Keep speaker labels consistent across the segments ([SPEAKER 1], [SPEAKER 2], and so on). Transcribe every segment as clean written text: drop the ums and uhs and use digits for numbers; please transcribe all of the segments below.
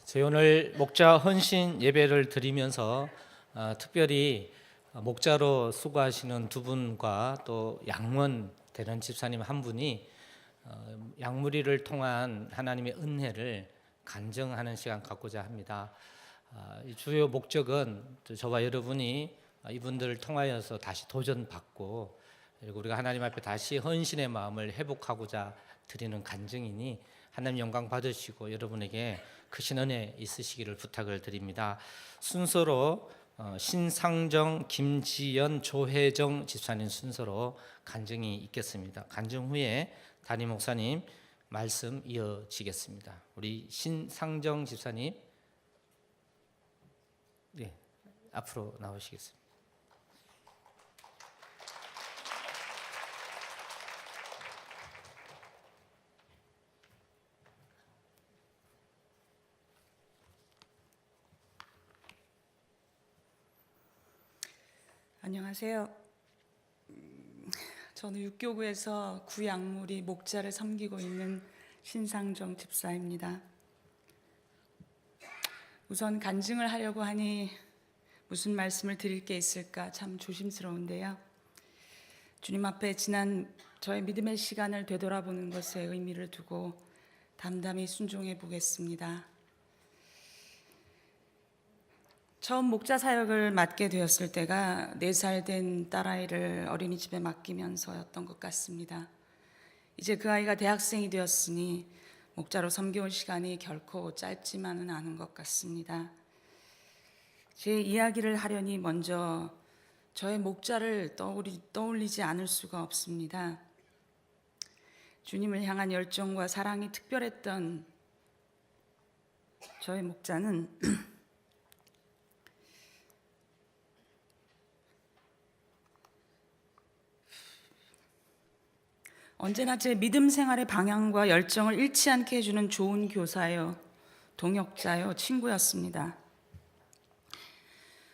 [SPEAKER 1] 저희 오늘 목자 헌신 예배를 드리면서 특별히 목자로 수고하시는 두 분과 또 양원 되는 집사님 한 분이 양무리를 통한 하나님의 은혜를 간증하는 시간 갖고자 합니다. 이 주요 목적은 저와 여러분이 이분들을 통하여서 다시 도전받고 그리고 우리가 하나님 앞에 다시 헌신의 마음을 회복하고자 드리는 간증이니 하나님 영광 받으시고 여러분에게 크신 은혜 있으시기를 부탁을 드립니다. 순서로 신상정, 김지연, 조혜정 집사님 순서로 간증이 있겠습니다. 간증 후에 담임 목사님 말씀 이어지겠습니다. 우리 신상정 집사님, 네, 앞으로 나오시겠습니다.
[SPEAKER 2] 안녕하세요. 저는 육교구에서 구양무리 목자를 섬기고 있는 신상정 집사입니다. 우선 간증을 하려고 하니 무슨 말씀을 드릴 게 있을까 참 조심스러운데요. 주님 앞에 지난 저의 믿음의 시간을 되돌아보는 것에 의미를 두고 담담히 순종해 보겠습니다. 처음 목자 사역을 맡게 되었을 때가 4살 된 딸아이를 어린이집에 맡기면서였던 것 같습니다. 이제 그 아이가 대학생이 되었으니 목자로 섬겨온 시간이 결코 짧지만은 않은 것 같습니다. 제 이야기를 하려니 먼저 저의 목자를 떠올리지 않을 수가 없습니다. 주님을 향한 열정과 사랑이 특별했던 저의 목자는 언제나 제 믿음 생활의 방향과 열정을 잃지 않게 해주는 좋은 교사요, 동역자요, 친구였습니다.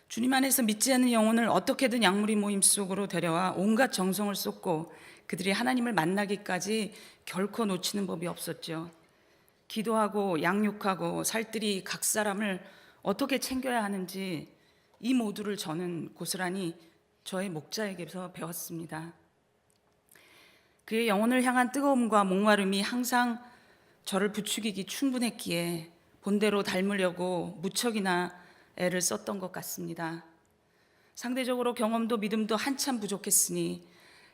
[SPEAKER 2] 주님 안에서 믿지 않는 영혼을 어떻게든 양무리 모임 속으로 데려와 온갖 정성을 쏟고 그들이 하나님을 만나기까지 결코 놓치는 법이 없었죠. 기도하고 양육하고 살뜰히 각 사람을 어떻게 챙겨야 하는지 이 모두를 저는 고스란히 저의 목자에게서 배웠습니다. 그의 영혼을 향한 뜨거움과 목마름이 항상 저를 부추기기 충분했기에 본대로 닮으려고 무척이나 애를 썼던 것 같습니다. 상대적으로 경험도 믿음도 한참 부족했으니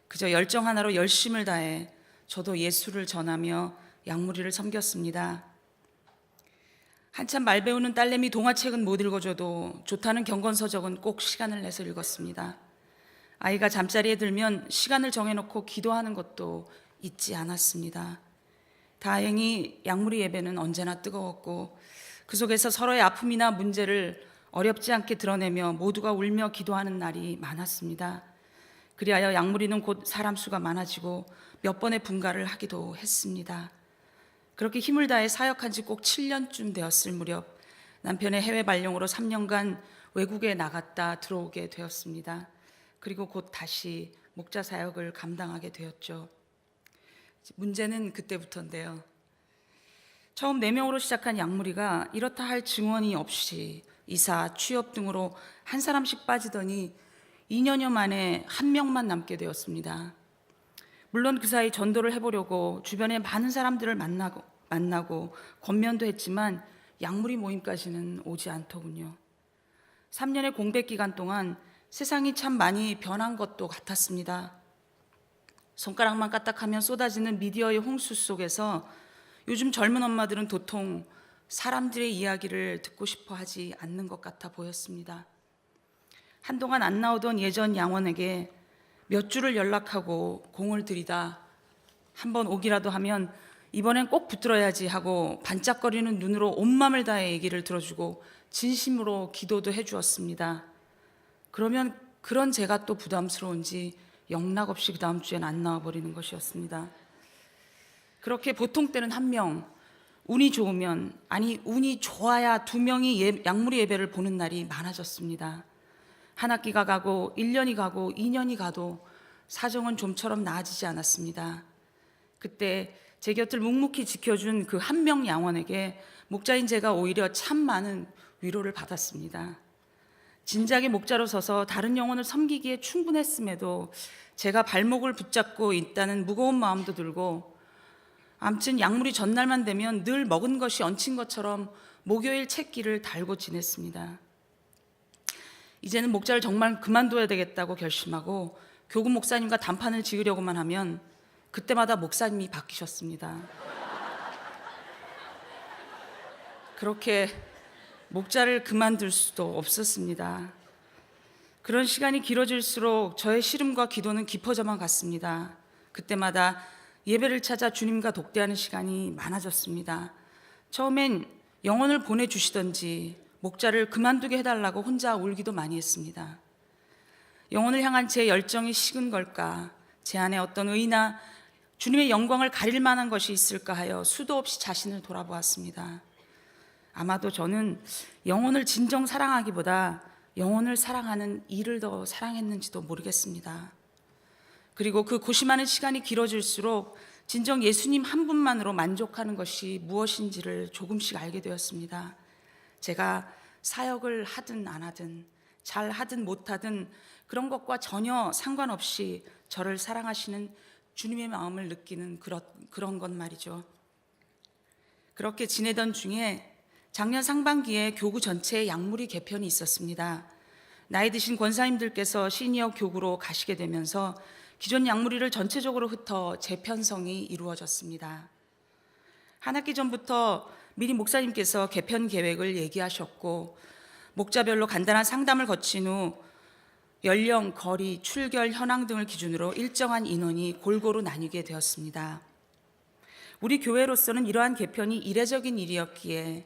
[SPEAKER 2] 그저 열정 하나로 열심을 다해 저도 예수를 전하며 양무리를 섬겼습니다. 한참 말 배우는 딸내미 동화책은 못 읽어줘도 좋다는 경건서적은 꼭 시간을 내서 읽었습니다. 아이가 잠자리에 들면 시간을 정해놓고 기도하는 것도 잊지 않았습니다. 다행히 양무리 예배는 언제나 뜨거웠고 그 속에서 서로의 아픔이나 문제를 어렵지 않게 드러내며 모두가 울며 기도하는 날이 많았습니다. 그리하여 양무리는 곧 사람 수가 많아지고 몇 번의 분가를 하기도 했습니다. 그렇게 힘을 다해 사역한 지 꼭 7년쯤 되었을 무렵 남편의 해외 발령으로 3년간 외국에 나갔다 들어오게 되었습니다. 그리고 곧 다시 목자 사역을 감당하게 되었죠. 문제는 그때부터인데요. 처음 4명으로 시작한 양무리가 이렇다 할 증언이 없이 이사, 취업 등으로 한 사람씩 빠지더니 2년여 만에 1명만 남게 되었습니다. 물론 그 사이 전도를 해보려고 주변에 많은 사람들을 만나고 권면도 했지만 양무리 모임까지는 오지 않더군요. 3년의 공백 기간 동안 세상이 참 많이 변한 것도 같았습니다. 손가락만 까딱하면 쏟아지는 미디어의 홍수 속에서 요즘 젊은 엄마들은 도통 사람들의 이야기를 듣고 싶어 하지 않는 것 같아 보였습니다. 한동안 안 나오던 예전 양원에게 몇 주를 연락하고 공을 들이다 한번 오기라도 하면 이번엔 꼭 붙들어야지 하고 반짝거리는 눈으로 온 맘을 다해 얘기를 들어주고 진심으로 기도도 해주었습니다. 그러면 그런 제가 또 부담스러운지 영락없이 그 다음 주엔 안 나와버리는 것이었습니다. 그렇게 보통 때는 1명, 운이 좋으면, 아니 운이 좋아야 2명이 양무리 예배를 보는 날이 많아졌습니다. 한 학기가 가고 1년이 가고 2년이 가도 사정은 좀처럼 나아지지 않았습니다. 그때 제 곁을 묵묵히 지켜준 그 한 명 양원에게 목자인 제가 오히려 참 많은 위로를 받았습니다. 진작에 목자로 서서 다른 영혼을 섬기기에 충분했음에도 제가 발목을 붙잡고 있다는 무거운 마음도 들고, 암튼 약물이 전날만 되면 늘 먹은 것이 얹힌 것처럼 목요일 책기를 달고 지냈습니다. 이제는 목자를 정말 그만둬야 되겠다고 결심하고 교구 목사님과 단판을 지으려고만 하면 그때마다 목사님이 바뀌셨습니다. 그렇게 목자를 그만둘 수도 없었습니다. 그런 시간이 길어질수록 저의 시름과 기도는 깊어져만 갔습니다. 그때마다 예배를 찾아 주님과 독대하는 시간이 많아졌습니다. 처음엔 영혼을 보내주시던지 목자를 그만두게 해달라고 혼자 울기도 많이 했습니다. 영혼을 향한 제 열정이 식은 걸까, 제 안에 어떤 의나 주님의 영광을 가릴 만한 것이 있을까 하여 수도 없이 자신을 돌아보았습니다. 아마도 저는 영혼을 진정 사랑하기보다 영혼을 사랑하는 일을 더 사랑했는지도 모르겠습니다. 그리고 그 고심하는 시간이 길어질수록 진정 예수님 한 분만으로 만족하는 것이 무엇인지를 조금씩 알게 되었습니다. 제가 사역을 하든 안 하든, 잘 하든 못하든 그런 것과 전혀 상관없이 저를 사랑하시는 주님의 마음을 느끼는 그런 것 말이죠. 그렇게 지내던 중에 작년 상반기에 교구 전체에 약물이 개편이 있었습니다. 나이 드신 권사님들께서 시니어 교구로 가시게 되면서 기존 약물이를 전체적으로 흩어 재편성이 이루어졌습니다. 한 학기 전부터 미리 목사님께서 개편 계획을 얘기하셨고, 목자별로 간단한 상담을 거친 후 연령, 거리, 출결, 현황 등을 기준으로 일정한 인원이 골고루 나뉘게 되었습니다. 우리 교회로서는 이러한 개편이 이례적인 일이었기에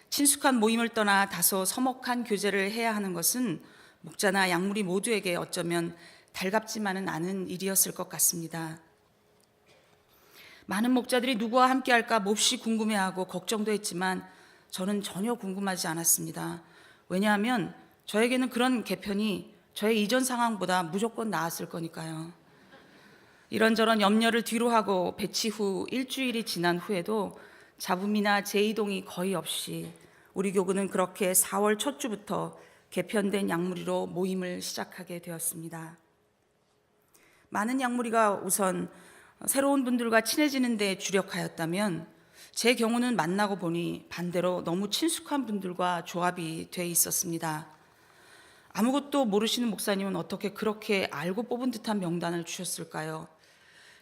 [SPEAKER 2] 친숙한 모임을 떠나 다소 서먹한 교제를 해야 하는 것은 목자나 약물이 모두에게 어쩌면 달갑지만은 않은 일이었을 것 같습니다. 많은 목자들이 누구와 함께 할까 몹시 궁금해하고 걱정도 했지만 저는 전혀 궁금하지 않았습니다. 왜냐하면 저에게는 그런 개편이 저의 이전 상황보다 무조건 나았을 거니까요. 이런저런 염려를 뒤로 하고 배치 후 일주일이 지난 후에도 잡음이나 재이동이 거의 없이 우리 교구는 그렇게 4월 첫 주부터 개편된 약물이로 모임을 시작하게 되었습니다. 많은 약물이가 우선 새로운 분들과 친해지는 데 주력하였다면 제 경우는 만나고 보니 반대로 너무 친숙한 분들과 조합이 돼 있었습니다. 아무것도 모르시는 목사님은 어떻게 그렇게 알고 뽑은 듯한 명단을 주셨을까요?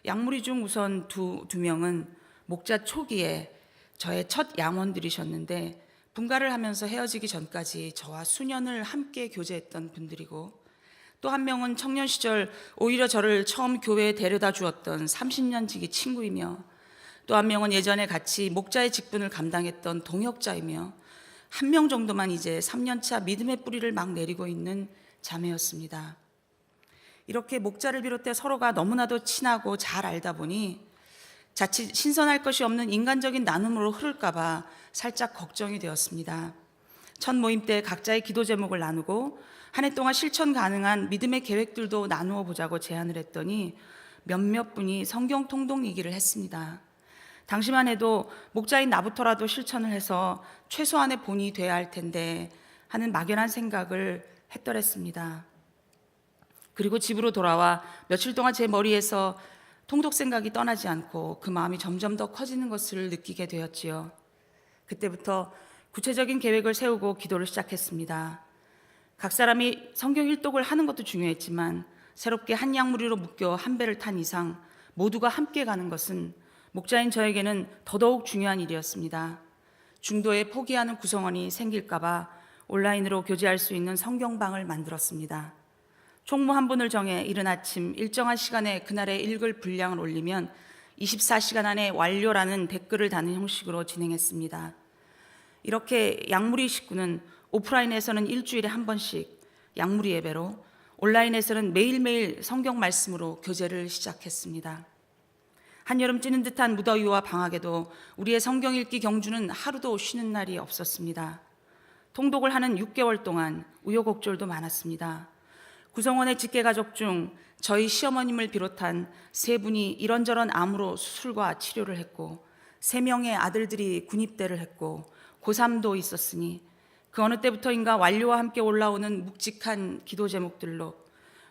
[SPEAKER 2] 약물이 중 우선 두 명은 목자 초기에 저의 첫 양원들이셨는데 분가를 하면서 헤어지기 전까지 저와 수년을 함께 교제했던 분들이고, 또 한 명은 청년 시절 오히려 저를 처음 교회에 데려다 주었던 30년 지기 친구이며, 또 한 명은 예전에 같이 목자의 직분을 감당했던 동역자이며, 한 명 정도만 이제 3년차 믿음의 뿌리를 막 내리고 있는 자매였습니다. 이렇게 목자를 비롯해 서로가 너무나도 친하고 잘 알다 보니 자칫 신선할 것이 없는 인간적인 나눔으로 흐를까봐 살짝 걱정이 되었습니다. 첫 모임 때 각자의 기도 제목을 나누고 한 해 동안 실천 가능한 믿음의 계획들도 나누어 보자고 제안을 했더니 몇몇 분이 성경 통독 얘기를 했습니다. 당시만 해도 목자인 나부터라도 실천을 해서 최소한의 본이 돼야 할 텐데 하는 막연한 생각을 했더랬습니다. 그리고 집으로 돌아와 며칠 동안 제 머리에서 통독 생각이 떠나지 않고 그 마음이 점점 더 커지는 것을 느끼게 되었지요. 그때부터 구체적인 계획을 세우고 기도를 시작했습니다. 각 사람이 성경 일독을 하는 것도 중요했지만 새롭게 한 약무리로 묶여 한 배를 탄 이상 모두가 함께 가는 것은 목자인 저에게는 더더욱 중요한 일이었습니다. 중도에 포기하는 구성원이 생길까 봐 온라인으로 교제할 수 있는 성경방을 만들었습니다. 총무 한 분을 정해 이른 아침 일정한 시간에 그날의 읽을 분량을 올리면 24시간 안에 완료라는 댓글을 다는 형식으로 진행했습니다. 이렇게 약무리 식구는 오프라인에서는 일주일에 한 번씩 약무리 예배로, 온라인에서는 매일매일 성경 말씀으로 교제를 시작했습니다. 한여름 찌는 듯한 무더위와 방학에도 우리의 성경 읽기 경주는 하루도 쉬는 날이 없었습니다. 통독을 하는 6개월 동안 우여곡절도 많았습니다. 구성원의 직계가족 중 저희 시어머님을 비롯한 3분이 이런저런 암으로 수술과 치료를 했고 3명의 아들들이 군입대를 했고 고3도 있었으니 그 어느 때부터인가 완료와 함께 올라오는 묵직한 기도 제목들로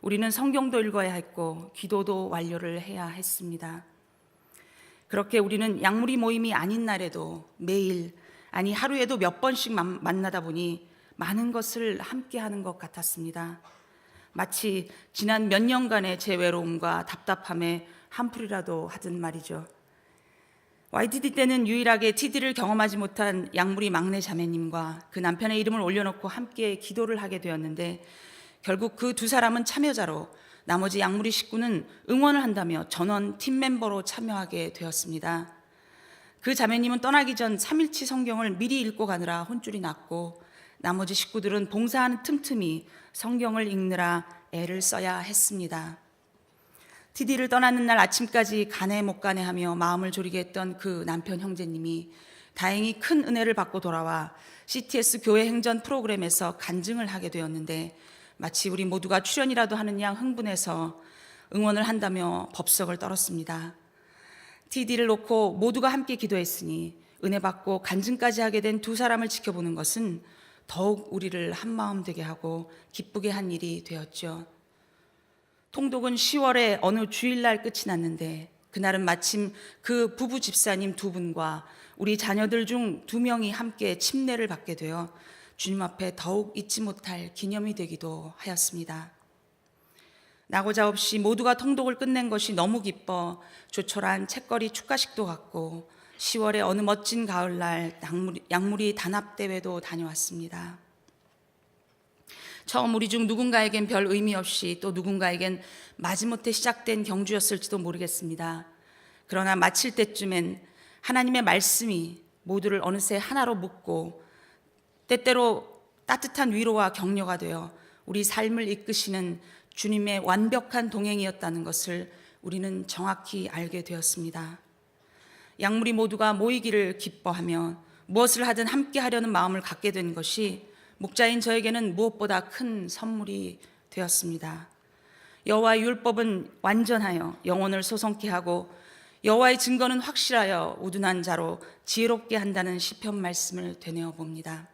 [SPEAKER 2] 우리는 성경도 읽어야 했고 기도도 완료를 해야 했습니다. 그렇게 우리는 약물이 모임이 아닌 날에도 매일, 아니 하루에도 몇 번씩 만나다 보니 많은 것을 함께 하는 것 같았습니다. 마치 지난 몇 년간의 제 외로움과 답답함에 한풀이라도 하든 말이죠. YTD 때는 유일하게 TD를 경험하지 못한 양무리 막내 자매님과 그 남편의 이름을 올려놓고 함께 기도를 하게 되었는데 결국 그 2사람은 참여자로 나머지 양무리 식구는 응원을 한다며 전원 팀 멤버로 참여하게 되었습니다. 그 자매님은 떠나기 전 3일치 성경을 미리 읽고 가느라 혼쭐이 났고 나머지 식구들은 봉사하는 틈틈이 성경을 읽느라 애를 써야 했습니다. TD를 떠나는 날 아침까지 가네 못 가네 하며 마음을 졸이게 했던 그 남편 형제님이 다행히 큰 은혜를 받고 돌아와 CTS 교회 행전 프로그램에서 간증을 하게 되었는데 마치 우리 모두가 출연이라도 하는 양 흥분해서 응원을 한다며 법석을 떨었습니다. TD를 놓고 모두가 함께 기도했으니 은혜 받고 간증까지 하게 된 2사람을 지켜보는 것은 더욱 우리를 한마음 되게 하고 기쁘게 한 일이 되었죠. 통독은 10월에 어느 주일날 끝이 났는데 그날은 마침 그 부부 집사님 2분과 우리 자녀들 중 2명이 함께 침례를 받게 되어 주님 앞에 더욱 잊지 못할 기념이 되기도 하였습니다. 나고자 없이 모두가 통독을 끝낸 것이 너무 기뻐 조촐한 책거리 축가식도 갖고 10월에 어느 멋진 가을날 약물이 단합대회도 다녀왔습니다. 처음 우리 중 누군가에겐 별 의미 없이 또 누군가에겐 마지못해 시작된 경주였을지도 모르겠습니다. 그러나 마칠 때쯤엔 하나님의 말씀이 모두를 어느새 하나로 묶고 때때로 따뜻한 위로와 격려가 되어 우리 삶을 이끄시는 주님의 완벽한 동행이었다는 것을 우리는 정확히 알게 되었습니다. 양무리 모두가 모이기를 기뻐하며 무엇을 하든 함께 하려는 마음을 갖게 된 것이 목자인 저에게는 무엇보다 큰 선물이 되었습니다. 여호와의 율법은 완전하여 영혼을 소성케 하고 여호와의 증거는 확실하여 우둔한 자로 지혜롭게 한다는 시편 말씀을 되뇌어 봅니다.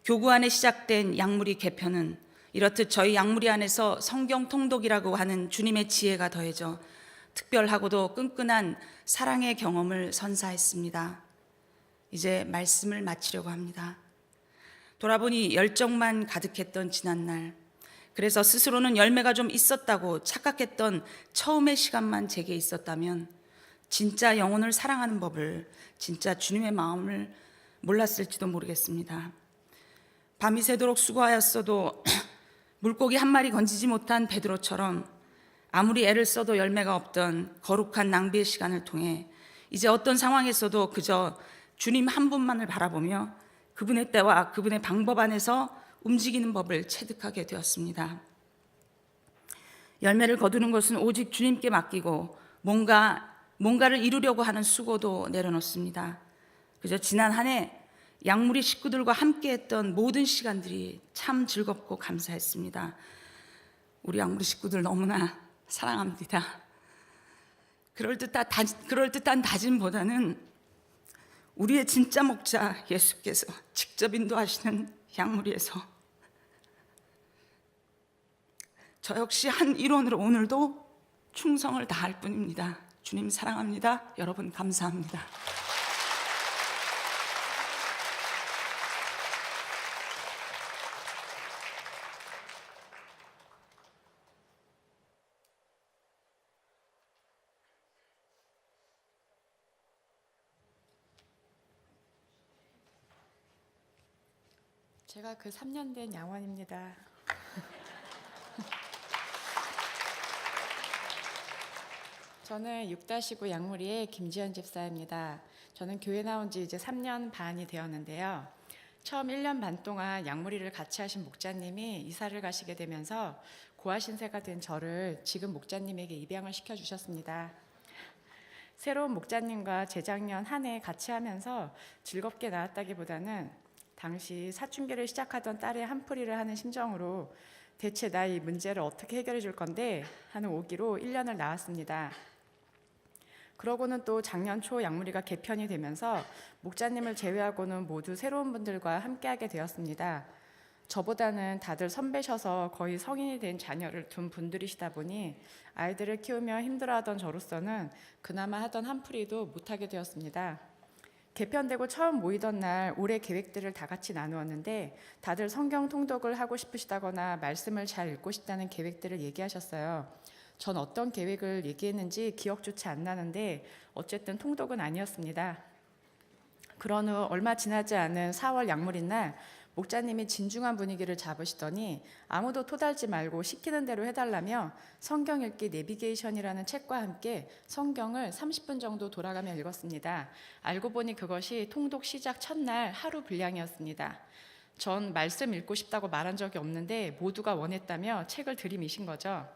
[SPEAKER 2] 교구 안에 시작된 양무리 개편은 이렇듯 저희 양무리 안에서 성경 통독이라고 하는 주님의 지혜가 더해져 특별하고도 끈끈한 사랑의 경험을 선사했습니다. 이제 말씀을 마치려고 합니다. 돌아보니 열정만 가득했던 지난날, 그래서 스스로는 열매가 좀 있었다고 착각했던 처음의 시간만 제게 있었다면 진짜 영혼을 사랑하는 법을, 진짜 주님의 마음을 몰랐을지도 모르겠습니다. 밤이 새도록 수고하였어도 물고기 한 마리 건지지 못한 베드로처럼 아무리 애를 써도 열매가 없던 거룩한 낭비의 시간을 통해 이제 어떤 상황에서도 그저 주님 한 분만을 바라보며 그분의 때와 그분의 방법 안에서 움직이는 법을 체득하게 되었습니다. 열매를 거두는 것은 오직 주님께 맡기고 뭔가를 이루려고 하는 수고도 내려놓습니다. 그저 지난 한 해 양무리 식구들과 함께했던 모든 시간들이 참 즐겁고 감사했습니다. 우리 양무리 식구들 너무나 사랑합니다. 그럴듯한 다짐보다는 우리의 진짜 목자 예수께서 직접 인도하시는 양무리에서 저 역시 한 일원으로 오늘도 충성을 다할 뿐입니다. 주님 사랑합니다. 여러분 감사합니다.
[SPEAKER 3] 제가 그 3년 된 양원입니다. 저는 6-9 양무리의 김지연 집사입니다. 저는 교회 나온 지 이제 3년 반이 되었는데요. 처음 1년 반 동안 양무리를 같이 하신 목자님이 이사를 가시게 되면서 고아 신세가 된 저를 지금 목자님에게 입양을 시켜주셨습니다. 새로운 목자님과 재작년 한 해 같이 하면서 즐겁게 나왔다기보다는 당시 사춘기를 시작하던 딸의 한풀이를 하는 심정으로 대체 나 이 문제를 어떻게 해결해 줄 건데 하는 오기로 1년을 나왔습니다. 그러고는 또 작년 초 약물이가 개편이 되면서 목자님을 제외하고는 모두 새로운 분들과 함께하게 되었습니다. 저보다는 다들 선배셔서 거의 성인이 된 자녀를 둔 분들이시다 보니 아이들을 키우며 힘들어하던 저로서는 그나마 하던 한풀이도 못하게 되었습니다. 개편되고 처음 모이던 날 올해 계획들을 다 같이 나누었는데 다들 성경 통독을 하고 싶으시다거나 말씀을 잘 읽고 싶다는 계획들을 얘기하셨어요. 전 어떤 계획을 얘기했는지 기억조차 안 나는데 어쨌든 통독은 아니었습니다. 그런 후 얼마 지나지 않은 4월 약물인 날 목자님이 진중한 분위기를 잡으시더니 아무도 토달지 말고 시키는 대로 해달라며 성경 읽기 내비게이션이라는 책과 함께 성경을 30분 정도 돌아가며 읽었습니다. 알고 보니 그것이 통독 시작 첫날 하루 분량이었습니다. 전 말씀 읽고 싶다고 말한 적이 없는데 모두가 원했다며 책을 들이미신 거죠.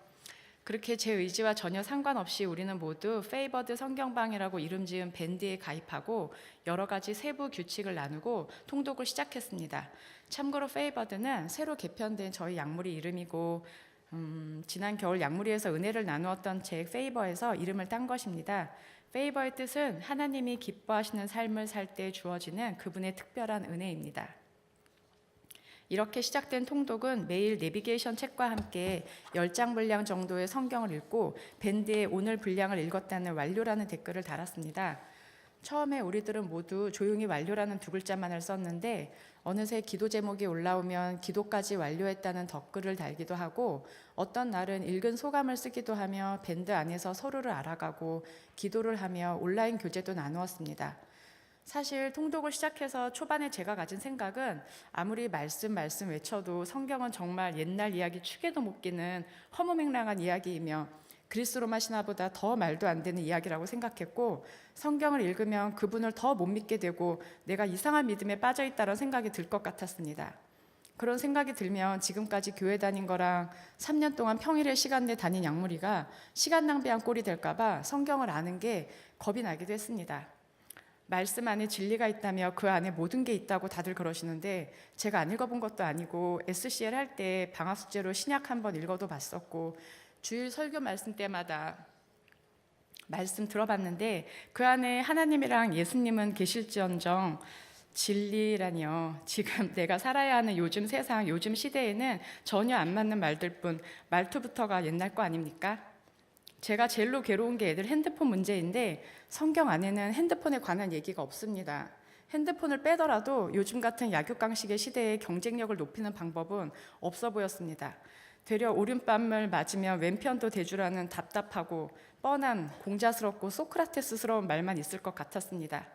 [SPEAKER 3] 그렇게 제 의지와 전혀 상관없이 우리는 모두 페이버드 성경방이라고 이름 지은 밴드에 가입하고 여러 가지 세부 규칙을 나누고 통독을 시작했습니다. 참고로 페이버드는 새로 개편된 저희 약물이 이름이고 지난 겨울 약물이에서 은혜를 나누었던 책 페이버에서 이름을 딴 것입니다. 페이버의 뜻은 하나님이 기뻐하시는 삶을 살 때 주어지는 그분의 특별한 은혜입니다. 이렇게 시작된 통독은 매일 내비게이션 책과 함께 10장 분량 정도의 성경을 읽고 밴드에 오늘 분량을 읽었다는 완료라는 댓글을 달았습니다. 처음에 우리들은 모두 조용히 완료라는 두 글자만을 썼는데 어느새 기도 제목이 올라오면 기도까지 완료했다는 덧글을 달기도 하고 어떤 날은 읽은 소감을 쓰기도 하며 밴드 안에서 서로를 알아가고 기도를 하며 온라인 교제도 나누었습니다. 사실 통독을 시작해서 초반에 제가 가진 생각은 아무리 말씀 외쳐도 성경은 정말 옛날 이야기 축에도 못 끼는 허무맹랑한 이야기이며 그리스 로마 신화보다 더 말도 안 되는 이야기라고 생각했고 성경을 읽으면 그분을 더 못 믿게 되고 내가 이상한 믿음에 빠져있다는 생각이 들 것 같았습니다. 그런 생각이 들면 지금까지 교회 다닌 거랑 3년 동안 평일에 시간 내 다닌 약물이가 시간 낭비한 꼴이 될까 봐 성경을 아는 게 겁이 나기도 했습니다. 말씀 안에 진리가 있다며 그 안에 모든 게 있다고 다들 그러시는데 제가 안 읽어본 것도 아니고 SCL 할 때 방학 숙제로 신약 한번 읽어도 봤었고 주일 설교 말씀 때마다 말씀 들어봤는데 그 안에 하나님이랑 예수님은 계실지언정 진리라니요. 지금 내가 살아야 하는 요즘 세상, 요즘 시대에는 전혀 안 맞는 말들 뿐 말투부터가 옛날 거 아닙니까? 제가 제일로 괴로운 게 애들 핸드폰 문제인데 성경 안에는 핸드폰에 관한 얘기가 없습니다. 핸드폰을 빼더라도 요즘 같은 약육강식의 시대에 경쟁력을 높이는 방법은 없어 보였습니다. 되려 오른밤을 맞으며 왼편도 대주라는 답답하고 뻔한 공자스럽고 소크라테스스러운 말만 있을 것 같았습니다.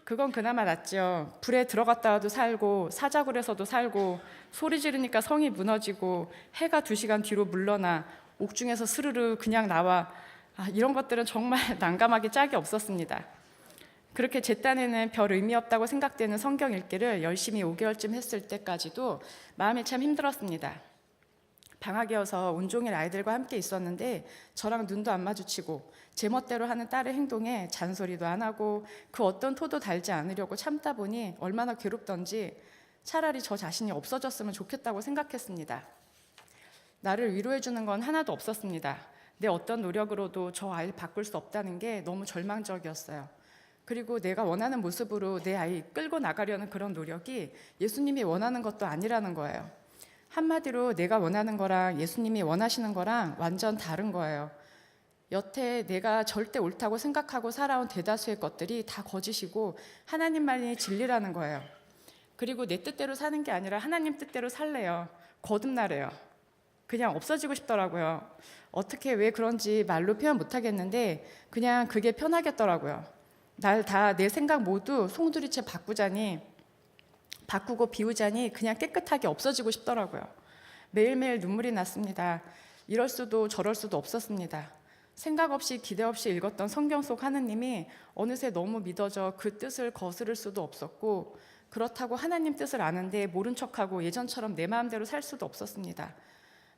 [SPEAKER 3] 그건 그나마 낫죠. 불에 들어갔다 와도 살고 사자굴에서도 살고 소리 지르니까 성이 무너지고 해가 2시간 뒤로 물러나 옥중에서 스르르 그냥 나와 이런 것들은 정말 난감하게 짝이 없었습니다. 그렇게 제 딴에는 별 의미 없다고 생각되는 성경 읽기를 열심히 5개월쯤 했을 때까지도 마음이 참 힘들었습니다. 방학이어서 온종일 아이들과 함께 있었는데 저랑 눈도 안 마주치고 제 멋대로 하는 딸의 행동에 잔소리도 안 하고 그 어떤 토도 달지 않으려고 참다 보니 얼마나 괴롭던지 차라리 저 자신이 없어졌으면 좋겠다고 생각했습니다. 나를 위로해 주는 건 하나도 없었습니다. 내 어떤 노력으로도 저 아이를 바꿀 수 없다는 게 너무 절망적이었어요. 그리고 내가 원하는 모습으로 내 아이 끌고 나가려는 그런 노력이 예수님이 원하는 것도 아니라는 거예요. 한마디로 내가 원하는 거랑 예수님이 원하시는 거랑 완전 다른 거예요. 여태 내가 절대 옳다고 생각하고 살아온 대다수의 것들이 다 거짓이고 하나님만이 진리라는 거예요. 그리고 내 뜻대로 사는 게 아니라 하나님 뜻대로 살래요. 거듭나래요. 그냥 없어지고 싶더라고요. 어떻게 왜 그런지 말로 표현 못하겠는데 그냥 그게 편하겠더라고요. 날 다 내 생각 모두 송두리째 바꾸고 비우자니 그냥 깨끗하게 없어지고 싶더라고요. 매일매일 눈물이 났습니다. 이럴 수도 저럴 수도 없었습니다. 생각 없이 기대 없이 읽었던 성경 속 하느님이 어느새 너무 믿어져 그 뜻을 거스를 수도 없었고 그렇다고 하나님 뜻을 아는데 모른 척하고 예전처럼 내 마음대로 살 수도 없었습니다.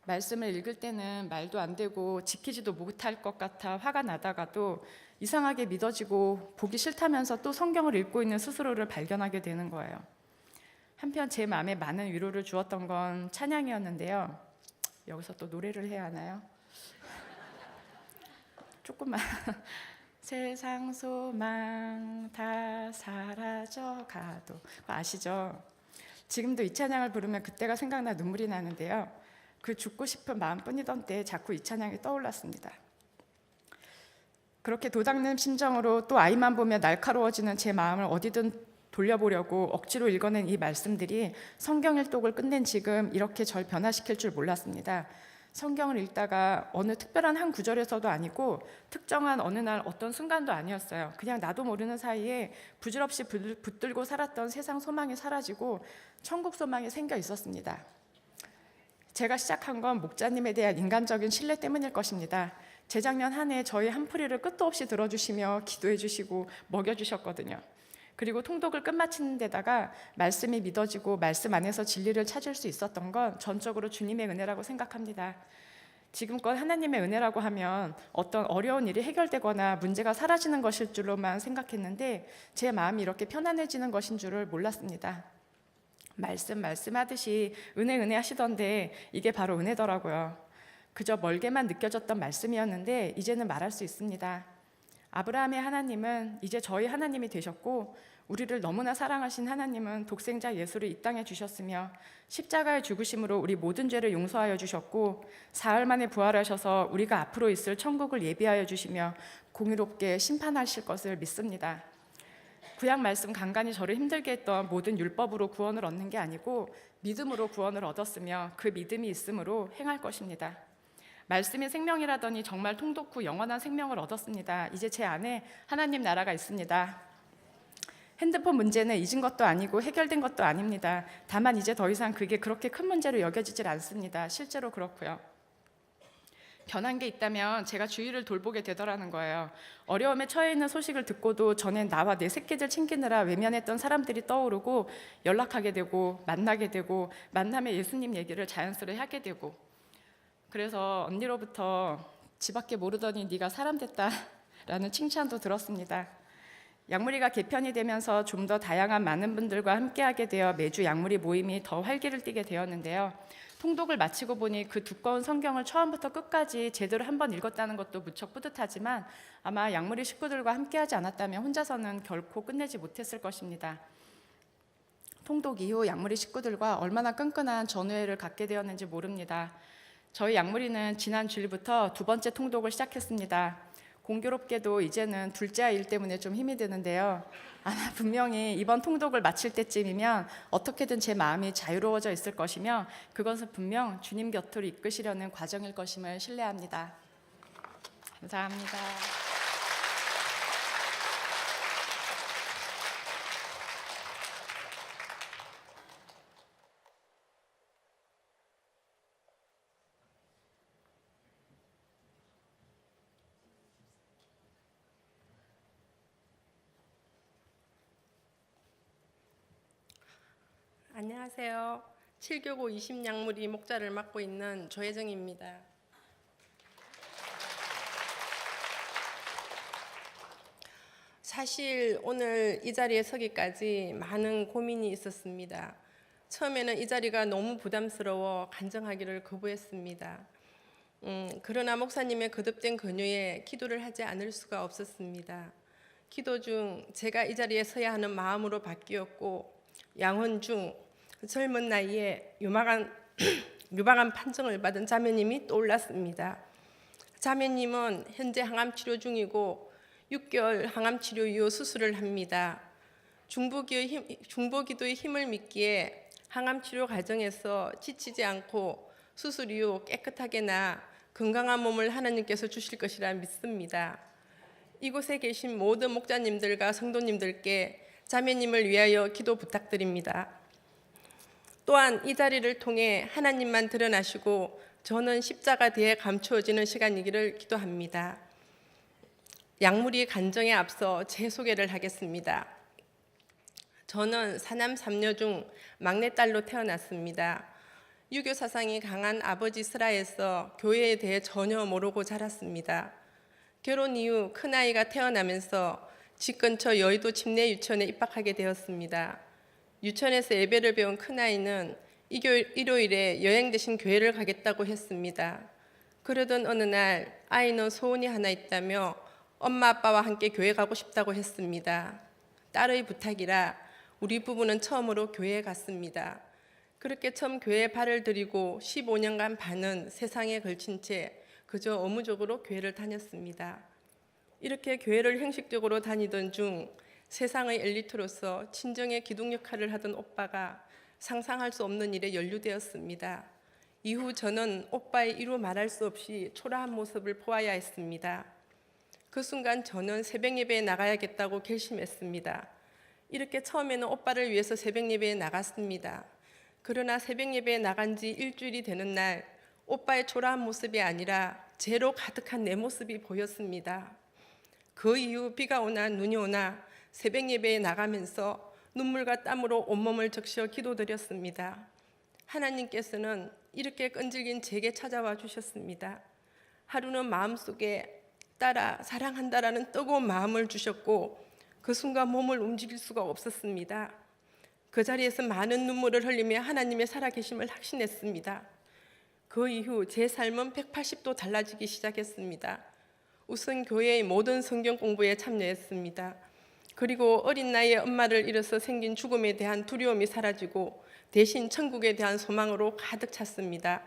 [SPEAKER 3] 말씀을 읽을 때는 말도 안 되고 지키지도 못할 것 같아 화가 나다가도 이상하게 믿어지고 보기 싫다면서 또 성경을 읽고 있는 스스로를 발견하게 되는 거예요. 한편 제 마음에 많은 위로를 주었던 건 찬양이었는데요. 여기서 또 노래를 해야 하나요? 조금만. 세상 소망 다 사라져가도, 그거 아시죠? 지금도 이 찬양을 부르면 그때가 생각나 눈물이 나는데요. 그 죽고 싶은 마음뿐이던 때에 자꾸 이 찬양이 떠올랐습니다. 그렇게 도닦는 심정으로 또 아이만 보며 날카로워지는 제 마음을 어디든 돌려보려고 억지로 읽어낸 이 말씀들이 성경 일독을 끝낸 지금 이렇게 절 변화시킬 줄 몰랐습니다. 성경을 읽다가 어느 특별한 한 구절에서도 아니고 특정한 어느 날 어떤 순간도 아니었어요. 그냥 나도 모르는 사이에 부질없이 붙들고 살았던 세상 소망이 사라지고 천국 소망이 생겨 있었습니다. 제가 시작한 건 목자님에 대한 인간적인 신뢰 때문일 것입니다. 재작년 한 해 저희 한풀이를 끝도 없이 들어주시며 기도해 주시고 먹여주셨거든요. 그리고 통독을 끝마치는 데다가 말씀이 믿어지고 말씀 안에서 진리를 찾을 수 있었던 건 전적으로 주님의 은혜라고 생각합니다. 지금껏 하나님의 은혜라고 하면 어떤 어려운 일이 해결되거나 문제가 사라지는 것일 줄로만 생각했는데 제 마음이 이렇게 편안해지는 것인 줄을 몰랐습니다. 말씀하듯이 은혜 하시던데 이게 바로 은혜더라고요. 그저 멀게만 느껴졌던 말씀이었는데 이제는 말할 수 있습니다. 아브라함의 하나님은 이제 저희 하나님이 되셨고 우리를 너무나 사랑하신 하나님은 독생자 예수를 이 땅에 주셨으며 십자가의 죽으심으로 우리 모든 죄를 용서하여 주셨고 사흘 만에 부활하셔서 우리가 앞으로 있을 천국을 예비하여 주시며 공의롭게 심판하실 것을 믿습니다. 구약 말씀 간간히 저를 힘들게 했던 모든 율법으로 구원을 얻는 게 아니고 믿음으로 구원을 얻었으며 그 믿음이 있으므로 행할 것입니다. 말씀이 생명이라더니 정말 통독 후 영원한 생명을 얻었습니다. 이제 제 안에 하나님 나라가 있습니다. 핸드폰 문제는 잊은 것도 아니고 해결된 것도 아닙니다. 다만 이제 더 이상 그게 그렇게 큰 문제로 여겨지질 않습니다. 실제로 그렇고요. 변한 게 있다면 제가 주위를 돌보게 되더라는 거예요. 어려움에 처해 있는 소식을 듣고도 전엔 나와 내 새끼들 챙기느라 외면했던 사람들이 떠오르고 연락하게 되고 만나게 되고 만남에 예수님 얘기를 자연스레 하게 되고 그래서 언니로부터 집 밖에 모르더니 네가 사람 됐다라는 칭찬도 들었습니다. 양무리가 개편이 되면서 좀 더 다양한 많은 분들과 함께하게 되어 매주 양무리 모임이 더 활기를 띠게 되었는데요. 통독을 마치고 보니 그 두꺼운 성경을 처음부터 끝까지 제대로 한번 읽었다는 것도 무척 뿌듯하지만 아마 양무리 식구들과 함께하지 않았다면 혼자서는 결코 끝내지 못했을 것입니다. 통독 이후 양무리 식구들과 얼마나 끈끈한 전우회를 갖게 되었는지 모릅니다. 저희 양무리는 지난 주일부터 두 번째 통독을 시작했습니다. 공교롭게도 이제는 둘째 아이 일 때문에 좀 힘이 드는데요. 아마 분명히 이번 통독을 마칠 때쯤이면 어떻게든 제 마음이 자유로워져 있을 것이며 그것은 분명 주님 곁으로 이끄시려는 과정일 것임을 신뢰합니다. 감사합니다.
[SPEAKER 4] 안녕하세요. 7교구 20양무리 목자를 맡고 있는 조혜정입니다. 사실 오늘 이 자리에 서기까지 많은 고민이 있었습니다. 처음에는 이 자리가 너무 부담스러워 간증하기를 거부했습니다. 그러나 목사님의 거듭된 권유에 기도를 하지 않을 수가 없었습니다. 기도 중 제가 이 자리에 서야 하는 마음으로 바뀌었고 양혼 중 젊은 나이에 유방암 판정을 받은 자매님이 떠올랐습니다. 자매님은 현재 항암 치료 중이고 6개월 항암 치료 이후 수술을 합니다. 중보기도의 힘을 믿기에 항암 치료 과정에서 지치지 않고 수술 이후 깨끗하게 나 건강한 몸을 하나님께서 주실 것이라 믿습니다. 이곳에 계신 모든 목자님들과 성도님들께 자매님을 위하여 기도 부탁드립니다. 또한 이 자리를 통해 하나님만 드러나시고 저는 십자가 뒤에 감추어지는 시간이기를 기도합니다. 양무리 간정에 앞서 제 소개를 하겠습니다. 저는 사남 3녀 중 막내딸로 태어났습니다. 유교 사상이 강한 아버지 슬하에서 교회에 대해 전혀 모르고 자랐습니다. 결혼 이후 큰아이가 태어나면서 집 근처 여의도 침례 유치원에 입학하게 되었습니다. 유치원에서 예배를 배운 큰아이는 일요일에 여행 대신 교회를 가겠다고 했습니다. 그러던 어느 날 아이는 소원이 하나 있다며 엄마 아빠와 함께 교회 가고 싶다고 했습니다. 딸의 부탁이라 우리 부부는 처음으로 교회에 갔습니다. 그렇게 처음 교회에 발을 들이고 15년간 반은 세상에 걸친 채 그저 의무적으로 교회를 다녔습니다. 이렇게 교회를 형식적으로 다니던 중 세상의 엘리트로서 친정의 기둥 역할을 하던 오빠가 상상할 수 없는 일에 연루되었습니다. 이후 저는 오빠의 이루 말할 수 없이 초라한 모습을 보아야 했습니다. 그 순간 저는 새벽 예배에 나가야겠다고 결심했습니다. 이렇게 처음에는 오빠를 위해서 새벽 예배에 나갔습니다. 그러나 새벽 예배에 나간 지 일주일이 되는 날 오빠의 초라한 모습이 아니라 죄로 가득한 내 모습이 보였습니다. 그 이후 비가 오나 눈이 오나 새벽 예배에 나가면서 눈물과 땀으로 온몸을 적셔 기도드렸습니다. 하나님께서는 이렇게 끈질긴 제게 찾아와 주셨습니다. 하루는 마음속에 딸아 사랑한다라는 뜨거운 마음을 주셨고 그 순간 몸을 움직일 수가 없었습니다. 그 자리에서 많은 눈물을 흘리며 하나님의 살아계심을 확신했습니다. 그 이후 제 삶은 180도 달라지기 시작했습니다. 우선 교회의 모든 성경 공부에 참여했습니다. 그리고 어린 나이에 엄마를 잃어서 생긴 죽음에 대한 두려움이 사라지고 대신 천국에 대한 소망으로 가득 찼습니다.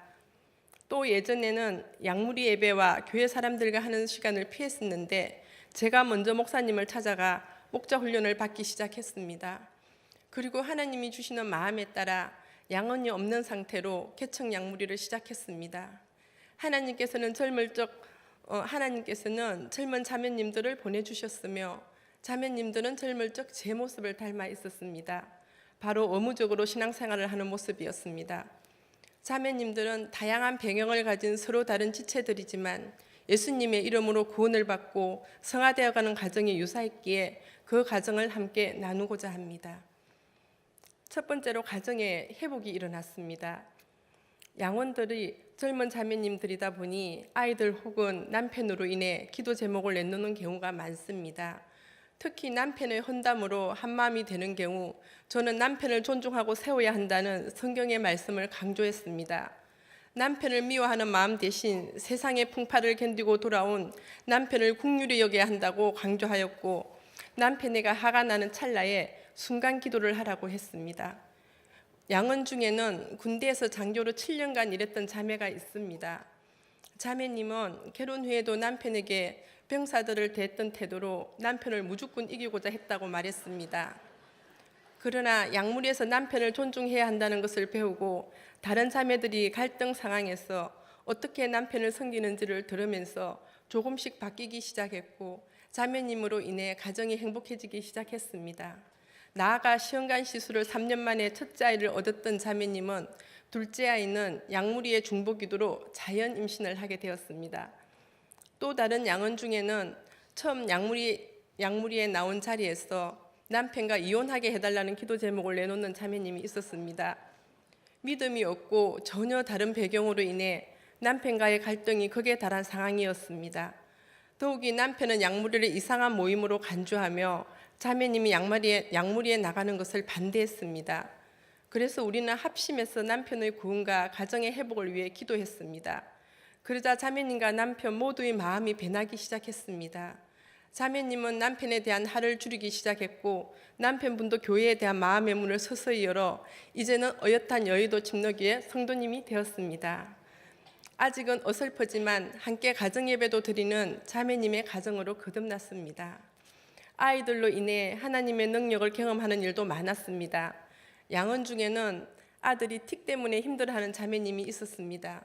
[SPEAKER 4] 또 예전에는 양무리 예배와 교회 사람들과 하는 시간을 피했었는데 제가 먼저 목사님을 찾아가 목자 훈련을 받기 시작했습니다. 그리고 하나님이 주시는 마음에 따라 양언이 없는 상태로 개척 양무리를 시작했습니다. 하나님께서는 젊은 자매님들을 보내주셨으며 자매님들은 젊을 적 제 모습을 닮아 있었습니다. 바로 의무적으로 신앙생활을 하는 모습이었습니다. 자매님들은 다양한 배경을 가진 서로 다른 지체들이지만 예수님의 이름으로 구원을 받고 성화되어가는 과정이 유사했기에 그 과정을 함께 나누고자 합니다. 첫 번째로 가정에 회복이 일어났습니다. 양원들이 젊은 자매님들이다 보니 아이들 혹은 남편으로 인해 기도 제목을 내놓는 경우가 많습니다. 특히 남편의 헌담으로 한마음이 되는 경우 저는 남편을 존중하고 세워야 한다는 성경의 말씀을 강조했습니다. 남편을 미워하는 마음 대신 세상의 풍파를 견디고 돌아온 남편을 긍휼히 여겨야 한다고 강조하였고 남편에게 화가 나는 찰나에 순간 기도를 하라고 했습니다. 양원 중에는 군대에서 장교로 7년간 일했던 자매가 있습니다. 자매님은 결혼 후에도 남편에게 병사들을 대했던 태도로 남편을 무조건 이기고자 했다고 말했습니다. 그러나 양무리에서 남편을 존중해야 한다는 것을 배우고 다른 자매들이 갈등 상황에서 어떻게 남편을 섬기는지를 들으면서 조금씩 바뀌기 시작했고 자매님으로 인해 가정이 행복해지기 시작했습니다. 나아가 시험관 시술을 3년 만에 첫째 아이를 얻었던 자매님은 둘째 아이는 양무리의 중보기도로 자연 임신을 하게 되었습니다. 또 다른 양원 중에는 처음 양무리에 나온 자리에서 남편과 이혼하게 해달라는 기도 제목을 내놓는 자매님이 있었습니다. 믿음이 없고 전혀 다른 배경으로 인해 남편과의 갈등이 극에 달한 상황이었습니다. 더욱이 남편은 양무리를 이상한 모임으로 간주하며 자매님이 양무리에 나가는 것을 반대했습니다. 그래서 우리는 합심해서 남편의 구원과 가정의 회복을 위해 기도했습니다. 그러자 자매님과 남편 모두의 마음이 변하기 시작했습니다. 자매님은 남편에 대한 화를 줄이기 시작했고 남편분도 교회에 대한 마음의 문을 서서히 열어 이제는 어엿한 여의도 집너기의 성도님이 되었습니다. 아직은 어설프지만 함께 가정예배도 드리는 자매님의 가정으로 거듭났습니다. 아이들로 인해 하나님의 능력을 경험하는 일도 많았습니다. 양원 중에는 아들이 틱 때문에 힘들어하는 자매님이 있었습니다.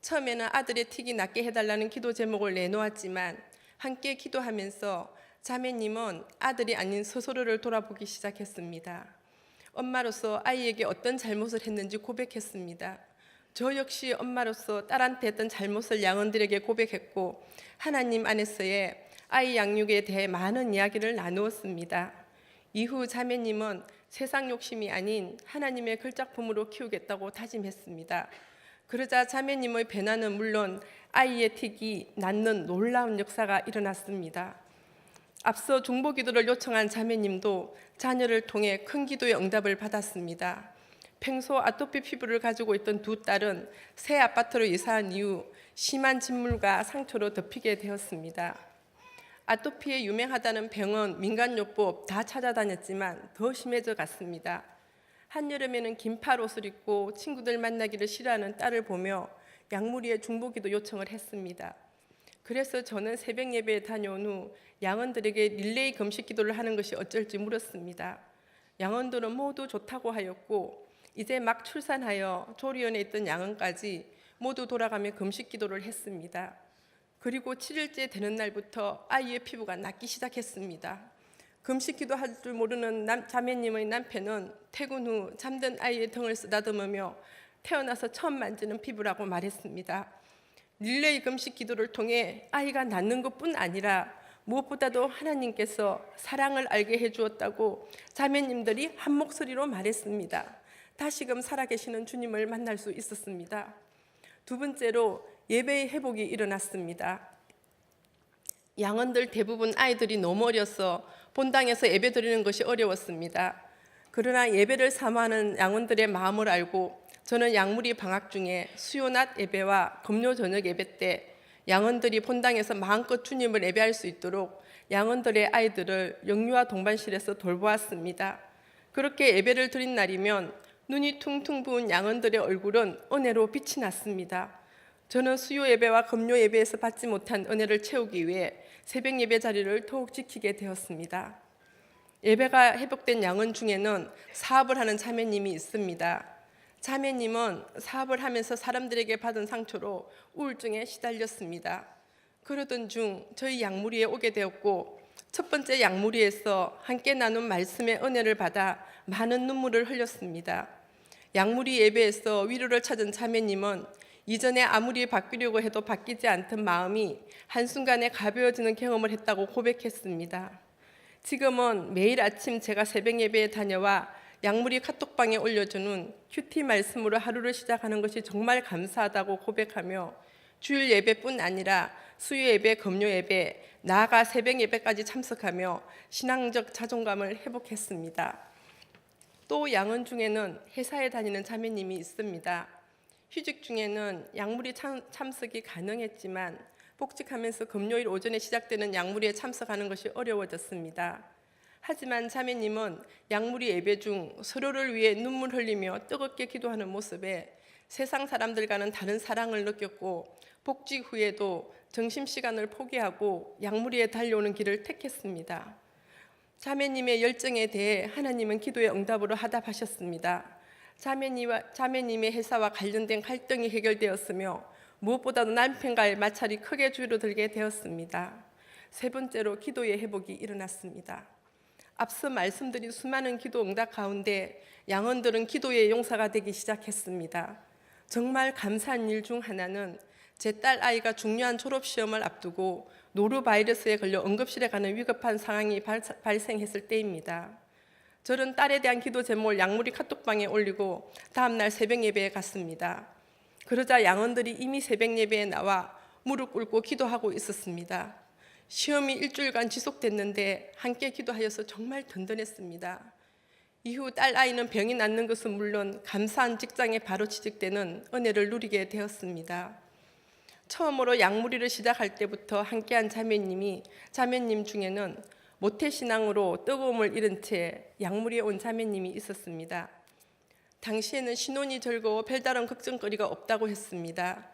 [SPEAKER 4] 처음에는 아들의 틱이 낫게 해달라는 기도 제목을 내놓았지만 함께 기도하면서 자매님은 아들이 아닌 스스로를 돌아보기 시작했습니다. 엄마로서 아이에게 어떤 잘못을 했는지 고백했습니다. 저 역시 엄마로서 딸한테 했던 잘못을 양원들에게 고백했고 하나님 안에서의 아이 양육에 대해 많은 이야기를 나누었습니다. 이후 자매님은 세상 욕심이 아닌 하나님의 걸작품으로 키우겠다고 다짐했습니다. 그러자 자매님의 변화는 물론 아이의 틱이 낫는 놀라운 역사가 일어났습니다. 앞서 중보기도를 요청한 자매님도 자녀를 통해 큰 기도의 응답을 받았습니다. 평소 아토피 피부를 가지고 있던 두 딸은 새 아파트로 이사한 이후 심한 진물과 상처로 덮이게 되었습니다. 아토피에 유명하다는 병원, 민간요법 다 찾아다녔지만 더 심해져 갔습니다. 한여름에는 긴팔 옷을 입고 친구들 만나기를 싫어하는 딸을 보며 약물위에 중보기도 요청을 했습니다. 그래서 저는 새벽 예배에 다녀온 후 양원들에게 릴레이 금식 기도를 하는 것이 어쩔지 물었습니다. 양원들은 모두 좋다고 하였고 이제 막 출산하여 조리원에 있던 양원까지 모두 돌아가며 금식 기도를 했습니다. 그리고 7일째 되는 날부터 아이의 피부가 낫기 시작했습니다. 금식 기도할 줄 모르는 자매님의 남편은 퇴근 후 잠든 아이의 등을 쓰다듬으며 태어나서 처음 만지는 피부라고 말했습니다. 릴레이 금식 기도를 통해 아이가 낫는 것뿐 아니라 무엇보다도 하나님께서 사랑을 알게 해주었다고 자매님들이 한 목소리로 말했습니다. 다시금 살아계시는 주님을 만날 수 있었습니다. 두 번째로 예배의 회복이 일어났습니다. 양원들 대부분 아이들이 너무 어려서 본당에서 예배 드리는 것이 어려웠습니다. 그러나 예배를 사모하는 양원들의 마음을 알고 저는 양무리 방학 중에 수요낮 예배와 금요 저녁 예배 때 양원들이 본당에서 마음껏 주님을 예배할 수 있도록 양원들의 아이들을 영유아 동반실에서 돌보았습니다. 그렇게 예배를 드린 날이면 눈이 퉁퉁 부은 양원들의 얼굴은 은혜로 빛이 났습니다. 저는 수요 예배와 금요 예배에서 받지 못한 은혜를 채우기 위해 새벽 예배 자리를 더욱 지키게 되었습니다. 예배가 회복된 양원 중에는 사업을 하는 자매님이 있습니다. 자매님은 사업을 하면서 사람들에게 받은 상처로 우울증에 시달렸습니다. 그러던 중 저희 양무리에 오게 되었고 첫 번째 양무리에서 함께 나눈 말씀의 은혜를 받아 많은 눈물을 흘렸습니다. 양무리 예배에서 위로를 찾은 자매님은 이전에 아무리 바뀌려고 해도 바뀌지 않던 마음이 한순간에 가벼워지는 경험을 했다고 고백했습니다. 지금은 매일 아침 제가 새벽 예배에 다녀와 양무리 카톡방에 올려주는 큐티 말씀으로 하루를 시작하는 것이 정말 감사하다고 고백하며 주일 예배뿐 아니라 수요 예배, 금요 예배, 나아가 새벽 예배까지 참석하며 신앙적 자존감을 회복했습니다. 또 양원 중에는 회사에 다니는 자매님이 있습니다. 휴직 중에는 양무리 참석이 가능했지만 복직하면서 금요일 오전에 시작되는 양무리에 참석하는 것이 어려워졌습니다. 하지만 자매님은 양무리 예배 중 서로를 위해 눈물 흘리며 뜨겁게 기도하는 모습에 세상 사람들과는 다른 사랑을 느꼈고 복직 후에도 점심시간을 포기하고 양무리에 달려오는 길을 택했습니다. 자매님의 열정에 대해 하나님은 기도의 응답으로 하답하셨습니다. 자매님의 회사와 관련된 갈등이 해결되었으며 무엇보다도 남편과의 마찰이 크게 줄어들게 되었습니다. 세 번째로 기도의 회복이 일어났습니다. 앞서 말씀드린 수많은 기도 응답 가운데 양원들은 기도의 용사가 되기 시작했습니다. 정말 감사한 일 중 하나는 제 딸 아이가 중요한 졸업시험을 앞두고 노루바이러스에 걸려 응급실에 가는 위급한 상황이 발생했을 때입니다. 저는 딸에 대한 기도 제목을 양무리 카톡방에 올리고 다음날 새벽 예배에 갔습니다. 그러자 양원들이 이미 새벽 예배에 나와 무릎 꿇고 기도하고 있었습니다. 시험이 일주일간 지속됐는데 함께 기도하여서 정말 든든했습니다. 이후 딸 아이는 병이 낫는 것은 물론 감사한 직장에 바로 취직되는 은혜를 누리게 되었습니다. 처음으로 양무리를 시작할 때부터 함께한 자매님 중에는 모태신앙으로 뜨거움을 잃은 채 양무리에 온 자매님이 있었습니다. 당시에는 신혼이 즐거워 별다른 걱정거리가 없다고 했습니다.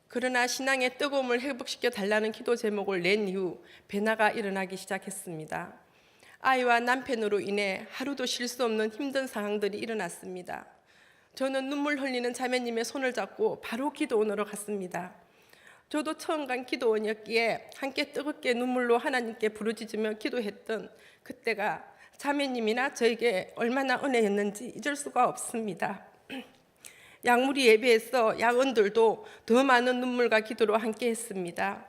[SPEAKER 4] 그러나 신앙의 뜨거움을 회복시켜 달라는 기도 제목을 낸 이후 변화가 일어나기 시작했습니다. 아이와 남편으로 인해 하루도 쉴 수 없는 힘든 상황들이 일어났습니다. 저는 눈물 흘리는 자매님의 손을 잡고 바로 기도원으로 갔습니다. 저도 처음 간 기도원이었기에 함께 뜨겁게 눈물로 하나님께 부르짖으며 기도했던 그때가 자매님이나 저에게 얼마나 은혜였는지 잊을 수가 없습니다. 양무리 예배에서 양원들도 더 많은 눈물과 기도로 함께 했습니다.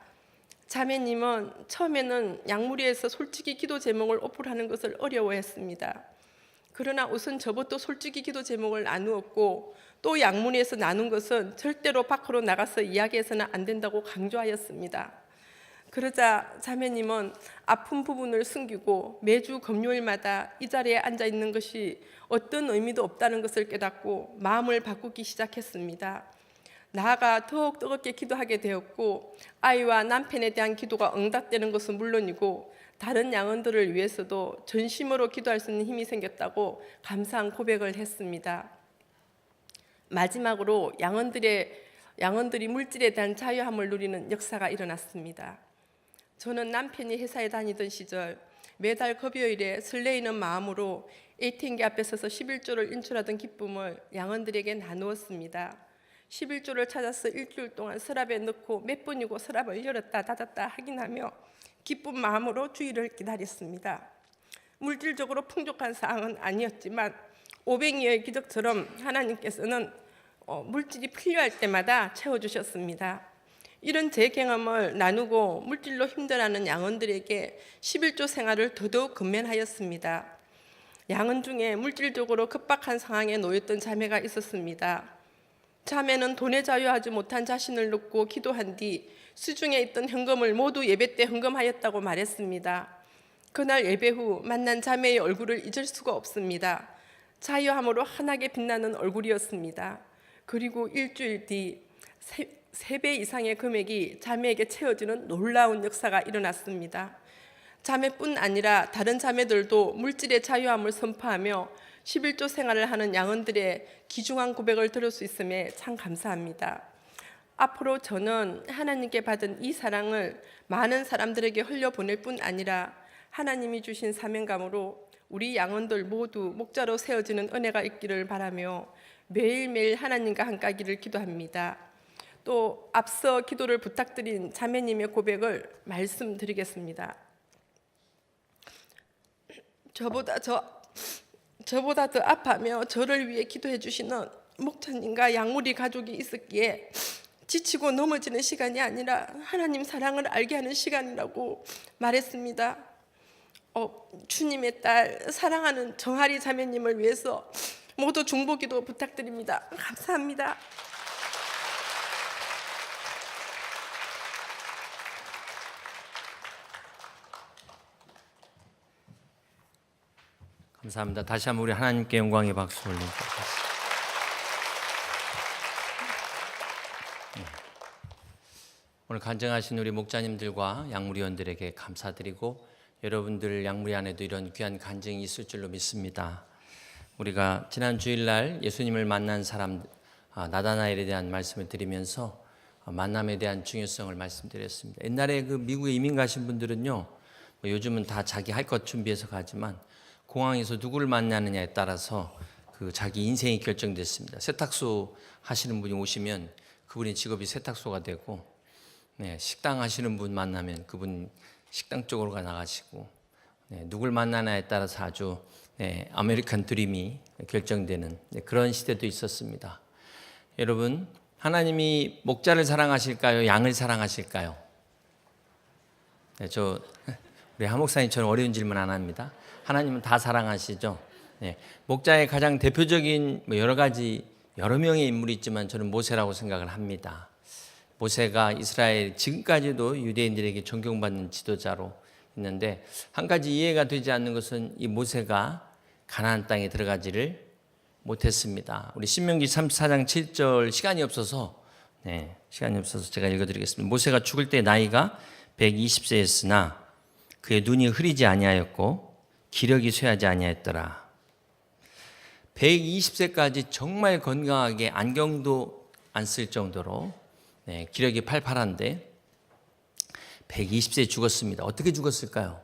[SPEAKER 4] 자매님은 처음에는 양무리에서 솔직히 기도 제목을 오픈하는 것을 어려워했습니다. 그러나 우선 저부터 솔직히 기도 제목을 나누었고 또 양무리에서 나눈 것은 절대로 밖으로 나가서 이야기해서는 안 된다고 강조하였습니다. 그러자 자매님은 아픈 부분을 숨기고 매주 금요일마다 이 자리에 앉아 있는 것이 어떤 의미도 없다는 것을 깨닫고 마음을 바꾸기 시작했습니다. 나아가 더욱 뜨겁게 기도하게 되었고, 아이와 남편에 대한 기도가 응답되는 것은 물론이고 다른 양원들을 위해서도 전심으로 기도할 수 있는 힘이 생겼다고 감사한 고백을 했습니다. 마지막으로 양원들이 물질에 대한 자유함을 누리는 역사가 일어났습니다. 저는 남편이 회사에 다니던 시절 매달 금요일에 설레이는 마음으로 ATM기 앞에 서서 11조를 인출하던 기쁨을 양원들에게 나누었습니다. 11조를 찾아서 일주일 동안 서랍에 넣고 몇 번이고 서랍을 열었다 닫았다 확인하며 기쁜 마음으로 주일을 기다렸습니다. 물질적으로 풍족한 상황은 아니었지만 오병이어의 기적처럼 하나님께서는 물질이 필요할 때마다 채워주셨습니다. 이런 제 경험을 나누고 물질로 힘들어하는 양원들에게 11조 생활을 더더욱 근면하였습니다. 양원 중에 물질적으로 급박한 상황에 놓였던 자매가 있었습니다. 자매는 돈에 자유하지 못한 자신을 놓고 기도한 뒤 수중에 있던 현금을 모두 예배 때 헌금하였다고 말했습니다. 그날 예배 후 만난 자매의 얼굴을 잊을 수가 없습니다. 자유함으로 환하게 빛나는 얼굴이었습니다. 그리고 일주일 뒤 3배 이상의 금액이 자매에게 채워지는 놀라운 역사가 일어났습니다. 자매뿐 아니라 다른 자매들도 물질의 자유함을 선포하며 11조 생활을 하는 양원들의 귀중한 고백을 들을 수 있음에 참 감사합니다. 앞으로 저는 하나님께 받은 이 사랑을 많은 사람들에게 흘려보낼 뿐 아니라 하나님이 주신 사명감으로 우리 양원들 모두 목자로 세워지는 은혜가 있기를 바라며 매일매일 하나님과 함께하기를 기도합니다. 또 앞서 기도를 부탁드린 자매님의 고백을 말씀드리겠습니다. 저보다 더 아파하며 저를 위해 기도해 주시는 목사님과 양우리 가족이 있었기에 지치고 넘어지는 시간이 아니라 하나님 사랑을 알게 하는 시간이라고 말했습니다. 주님의 딸 사랑하는 정아리 자매님을 위해서 모두 중보기도 부탁드립니다. 감사합니다.
[SPEAKER 1] 감사합니다. 다시 한번 우리 하나님께 영광의 박수 올리고 오늘 간증하신 우리 목자님들과 양무리원들에게 감사드리고 여러분들 양무리 안에도 이런 귀한 간증이 있을 줄로 믿습니다. 우리가 지난 주일날 예수님을 만난 사람 나다나엘에 대한 말씀을 드리면서 만남에 대한 중요성을 말씀드렸습니다. 옛날에 그 미국에 이민 가신 분들은요, 요즘은 다 자기 할 것 준비해서 가지만 공항에서 누구를 만나느냐에 따라서 그 자기 인생이 결정됐습니다. 세탁소 하시는 분이 오시면 그분의 직업이 세탁소가 되고, 식당 하시는 분 만나면 그분 식당 쪽으로 나가시고, 누굴 만나냐에 따라서 아주 아메리칸 드림이 결정되는 그런 시대도 있었습니다. 여러분, 하나님이 목자를 사랑하실까요? 양을 사랑하실까요? 우리 하 목사님처럼 어려운 질문 안 합니다. 하나님은 다 사랑하시죠. 목자의 가장 대표적인 여러 명의 인물이 있지만 저는 모세라고 생각을 합니다. 모세가 이스라엘 지금까지도 유대인들에게 존경받는 지도자로 있는데, 한 가지 이해가 되지 않는 것은 이 모세가 가나안 땅에 들어가지를 못했습니다. 우리 신명기 34장 7절 시간이 없어서 제가 읽어드리겠습니다. 모세가 죽을 때 나이가 120세였으나 그의 눈이 흐리지 아니하였고 기력이 쇠하지 아니하였더라. 120세까지 정말 건강하게 안경도 안 쓸 정도로 기력이 팔팔한데 120세에 죽었습니다. 어떻게 죽었을까요?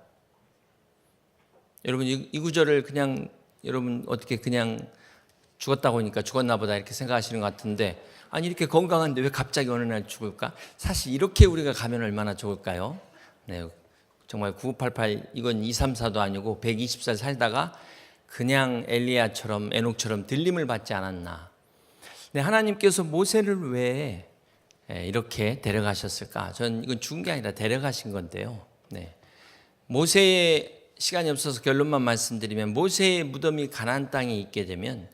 [SPEAKER 1] 여러분, 이 구절을 그냥 여러분 어떻게 그냥 죽었다고 하니까 죽었나 보다 이렇게 생각하시는 것 같은데, 아니 이렇게 건강한데 왜 갑자기 어느 날 죽을까? 사실 이렇게 우리가 가면 얼마나 좋을까요? 정말 9988 이건 234도 아니고 120살 살다가 그냥 엘리야처럼 에녹처럼 들림을 받지 않았나. 하나님께서 모세를 왜 이렇게 데려가셨을까? 전 이건 죽은 게 아니라 데려가신 건데요. 모세의 시간이 없어서 결론만 말씀드리면, 모세의 무덤이 가나안 땅에 있게 되면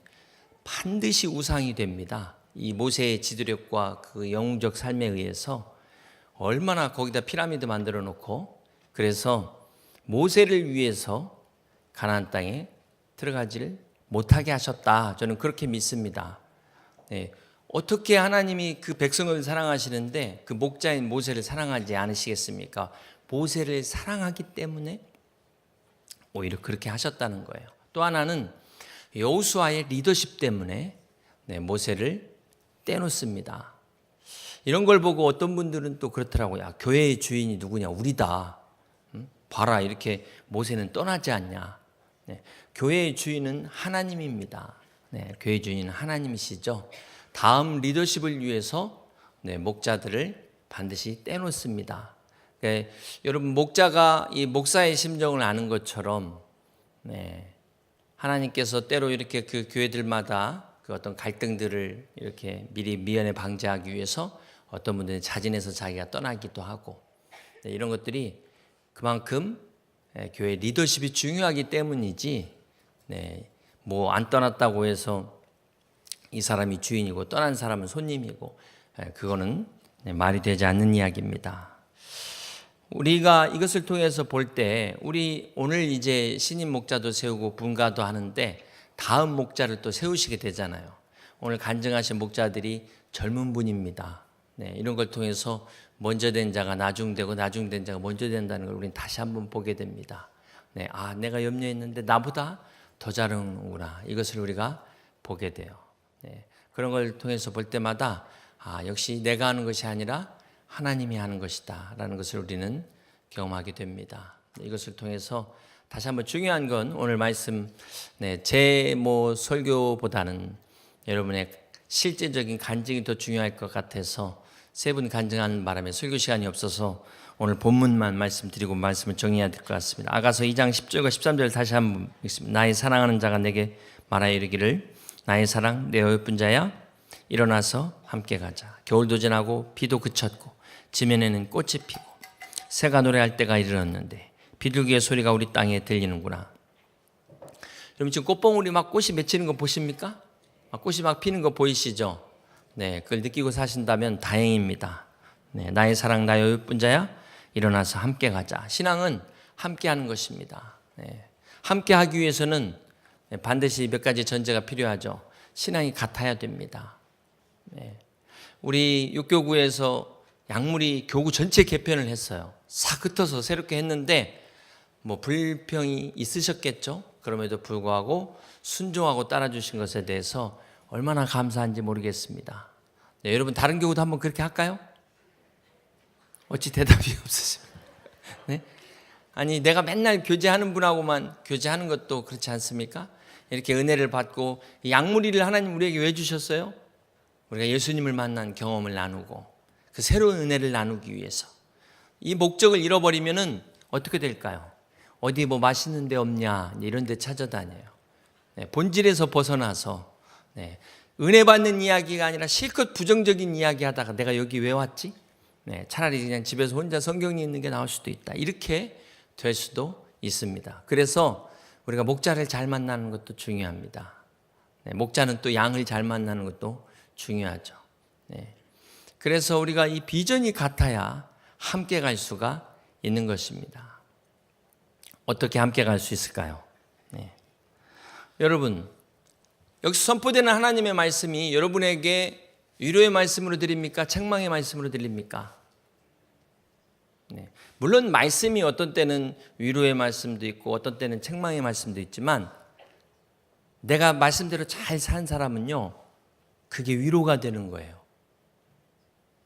[SPEAKER 1] 반드시 우상이 됩니다. 이 모세의 지도력과 그 영웅적 삶에 의해서
[SPEAKER 5] 얼마나 거기다 피라미드 만들어 놓고, 그래서 모세를 위해서 가나안 땅에 들어가지를 못하게 하셨다. 저는 그렇게 믿습니다. 네. 어떻게 하나님이 그 백성을 사랑하시는데 그 목자인 모세를 사랑하지 않으시겠습니까? 모세를 사랑하기 때문에 오히려 그렇게 하셨다는 거예요. 또 하나는 여호수아의 리더십 때문에 모세를 떼놓습니다. 이런 걸 보고 어떤 분들은 또 그렇더라고요. 야, 교회의 주인이 누구냐? 우리다. 봐라, 이렇게 모세는 떠나지 않냐. 교회의 주인은 하나님입니다. 교회의 주인은 하나님이시죠. 다음 리더십을 위해서 목자들을 반드시 떼놓습니다. 여러분, 목자가 이 목사의 심정을 아는 것처럼 하나님께서 때로 이렇게 그 교회들마다 그 어떤 갈등들을 이렇게 미리 미연에 방지하기 위해서 어떤 분들은 자진해서 자기가 떠나기도 하고, 이런 것들이 그만큼 교회 리더십이 중요하기 때문이지, 뭐 안 떠났다고 해서 이 사람이 주인이고 떠난 사람은 손님이고, 그거는 말이 되지 않는 이야기입니다. 우리가 이것을 통해서 볼 때, 우리 오늘 이제 신임 목자도 세우고 분가도 하는데 다음 목자를 또 세우시게 되잖아요. 오늘 간증하신 목자들이 젊은 분입니다. 이런 걸 통해서 먼저 된 자가 나중되고 나중된 자가 먼저 된다는 걸 우리는 다시 한번 보게 됩니다. 아, 내가 염려했는데 나보다 더 잘하는구나. 이것을 우리가 보게 돼요. 그런 걸 통해서 볼 때마다 아, 역시 내가 하는 것이 아니라 하나님이 하는 것이다 라는 것을 우리는 경험하게 됩니다. 이것을 통해서 다시 한번 중요한 건 오늘 말씀, 제 설교보다는 여러분의 실제적인 간증이 더 중요할 것 같아서 세 분 간증하는 바람에 설교 시간이 없어서 오늘 본문만 말씀드리고 말씀을 정리해야 될 것 같습니다. 아가서 2장 10절과 13절 다시 한번 읽습니다. 나의 사랑하는 자가 내게 말하여 이르기를 나의 사랑 내 어여쁜 자야 일어나서 함께 가자. 겨울도 지나고 비도 그쳤고 지면에는 꽃이 피고 새가 노래할 때가 이르렀는데 비둘기의 소리가 우리 땅에 들리는구나. 여러분 지금 꽃봉오리 막 꽃이 맺히는 거 보십니까? 꽃이 막 피는 거 보이시죠? 그걸 느끼고 사신다면 다행입니다. 나의 사랑 나의 어여쁜 자야 일어나서 함께 가자. 신앙은 함께 하는 것입니다. 함께 하기 위해서는 반드시 몇 가지 전제가 필요하죠. 신앙이 같아야 됩니다. 우리 육교구에서 양무리 교구 전체 개편을 했어요. 싹 흩어서 새롭게 했는데 불평이 있으셨겠죠. 그럼에도 불구하고 순종하고 따라주신 것에 대해서 얼마나 감사한지 모르겠습니다. 여러분 다른 교구도 한번 그렇게 할까요? 어찌 대답이 없으십니까? 아니 내가 맨날 교제하는 분하고만 교제하는 것도 그렇지 않습니까? 이렇게 은혜를 받고 양무리를 하나님 우리에게 왜 주셨어요? 우리가 예수님을 만난 경험을 나누고 그 새로운 은혜를 나누기 위해서. 이 목적을 잃어버리면은 어떻게 될까요? 어디 맛있는 데 없냐 이런 데 찾아다녀요. 본질에서 벗어나서 은혜 받는 이야기가 아니라 실컷 부정적인 이야기 하다가 내가 여기 왜 왔지? 차라리 그냥 집에서 혼자 성경 읽는 게 나을 수도 있다. 이렇게 될 수도 있습니다. 그래서 우리가 목자를 잘 만나는 것도 중요합니다. 목자는 또 양을 잘 만나는 것도 중요하죠. 그래서 우리가 이 비전이 같아야 함께 갈 수가 있는 것입니다. 어떻게 함께 갈 수 있을까요? 여러분, 여기서 선포되는 하나님의 말씀이 여러분에게 위로의 말씀으로 들립니까? 책망의 말씀으로 들립니까? 물론 말씀이 어떤 때는 위로의 말씀도 있고 어떤 때는 책망의 말씀도 있지만 내가 말씀대로 잘 산 사람은요 그게 위로가 되는 거예요.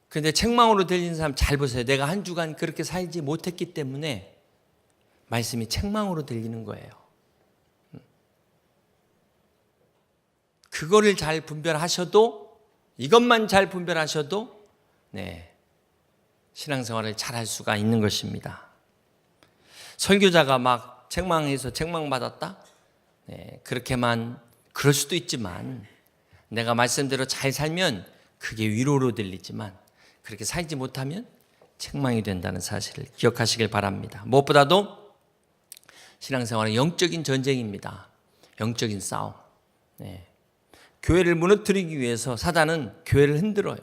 [SPEAKER 5] 그런데 책망으로 들리는 사람 잘 보세요. 내가 한 주간 그렇게 살지 못했기 때문에 말씀이 책망으로 들리는 거예요. 그거를 잘 분별하셔도 이것만 잘 분별하셔도 신앙생활을 잘 할 수가 있는 것입니다. 설교자가 막 책망해서 책망받았다? 그렇게만 그럴 수도 있지만 내가 말씀대로 잘 살면 그게 위로로 들리지만 그렇게 살지 못하면 책망이 된다는 사실을 기억하시길 바랍니다. 무엇보다도 신앙생활은 영적인 전쟁입니다. 영적인 싸움. 교회를 무너뜨리기 위해서 사단은 교회를 흔들어요.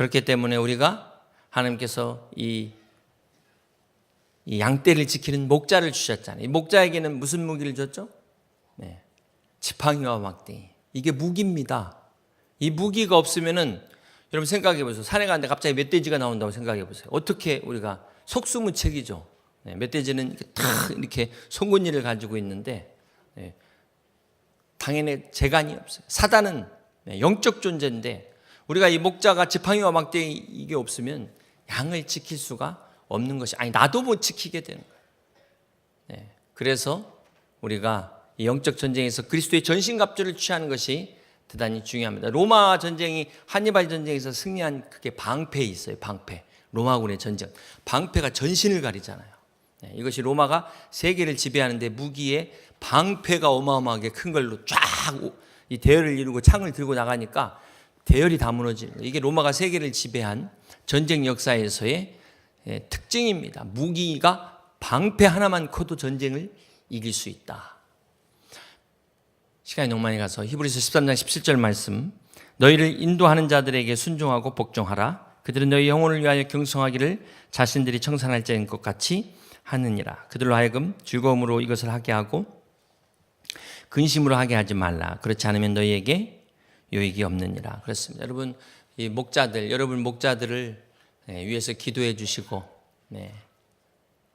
[SPEAKER 5] 그렇기 때문에 우리가 하나님께서 이 양떼를 지키는 목자를 주셨잖아요. 이 목자에게는 무슨 무기를 줬죠? 네. 지팡이와 막대기. 이게 무기입니다. 이 무기가 없으면은 여러분 생각해 보세요. 산에 가는데 갑자기 멧돼지가 나온다고 생각해 보세요. 어떻게 우리가 속수무책이죠. 네. 멧돼지는 이렇게 탁 이렇게 송곳니를 가지고 있는데 네. 당연히 재간이 없어요. 사단은 영적 존재인데 우리가 이 목자가 지팡이와 막대기 이게 없으면 양을 지킬 수가 없는 것이 나도 못 지키게 되는 거예요. 네. 그래서 우리가 이 영적 전쟁에서 그리스도의 전신갑주를 취하는 것이 대단히 중요합니다. 로마 전쟁이 한니발 전쟁에서 승리한 그게 방패에 있어요. 방패. 로마군의 전쟁. 방패가 전신을 가리잖아요. 네. 이것이 로마가 세계를 지배하는데 무기에 방패가 어마어마하게 큰 걸로 쫙 이 대열을 이루고 창을 들고 나가니까 대열이 다 무너지는 거예요. 이게 로마가 세계를 지배한 전쟁 역사에서의 특징입니다. 무기가 방패 하나만 커도 전쟁을 이길 수 있다. 시간이 너무 많이 가서 히브리서 13장 17절 말씀, 너희를 인도하는 자들에게 순종하고 복종하라. 그들은 너희 영혼을 위하여 경성하기를 자신들이 청산할 자인 것 같이 하느니라. 그들로 하여금 즐거움으로 이것을 하게 하고 근심으로 하게 하지 말라. 그렇지 않으면 너희에게 유익이 없느니라. 그렇습니다. 여러분, 이 목자들, 여러분 목자들을 위해서 기도해 주시고, 네.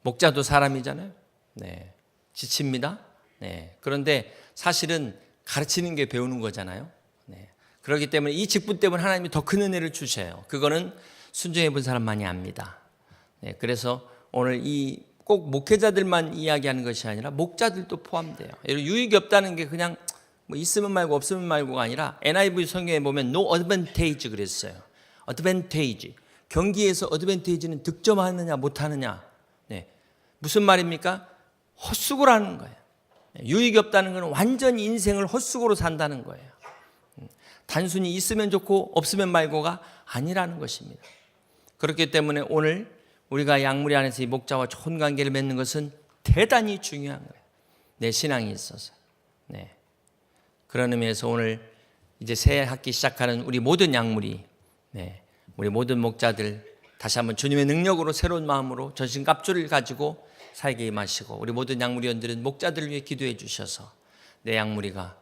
[SPEAKER 5] 목자도 사람이잖아요. 네. 지칩니다. 네. 그런데 사실은 가르치는 게 배우는 거잖아요. 네. 그렇기 때문에 이 직분 때문에 하나님이 더 큰 은혜를 주셔요. 그거는 순종해 본 사람만이 압니다. 네. 그래서 오늘 꼭 목회자들만 이야기하는 것이 아니라 목자들도 포함돼요. 유익이 없다는 게 그냥 뭐 있으면 말고 없으면 말고가 아니라 NIV 성경에 보면 no advantage 그랬어요. advantage. 경기에서 advantage는 득점하느냐 못하느냐. 네. 무슨 말입니까? 헛수고를 하는 거예요. 유익이 없다는 것은 완전히 인생을 헛수고로 산다는 거예요. 단순히 있으면 좋고 없으면 말고가 아니라는 것입니다. 그렇기 때문에 오늘 우리가 양무리 안에서 이 목자와 좋은 관계를 맺는 것은 대단히 중요한 거예요. 내 신앙이 있어서. 네. 그런 의미에서 오늘 이제 새 학기 시작하는 우리 모든 양무리, 네. 우리 모든 목자들 다시 한번 주님의 능력으로 새로운 마음으로 전신갑주를 가지고 살게 임하시고 우리 모든 양무리원들은 목자들을 위해 기도해 주셔서 내 양무리가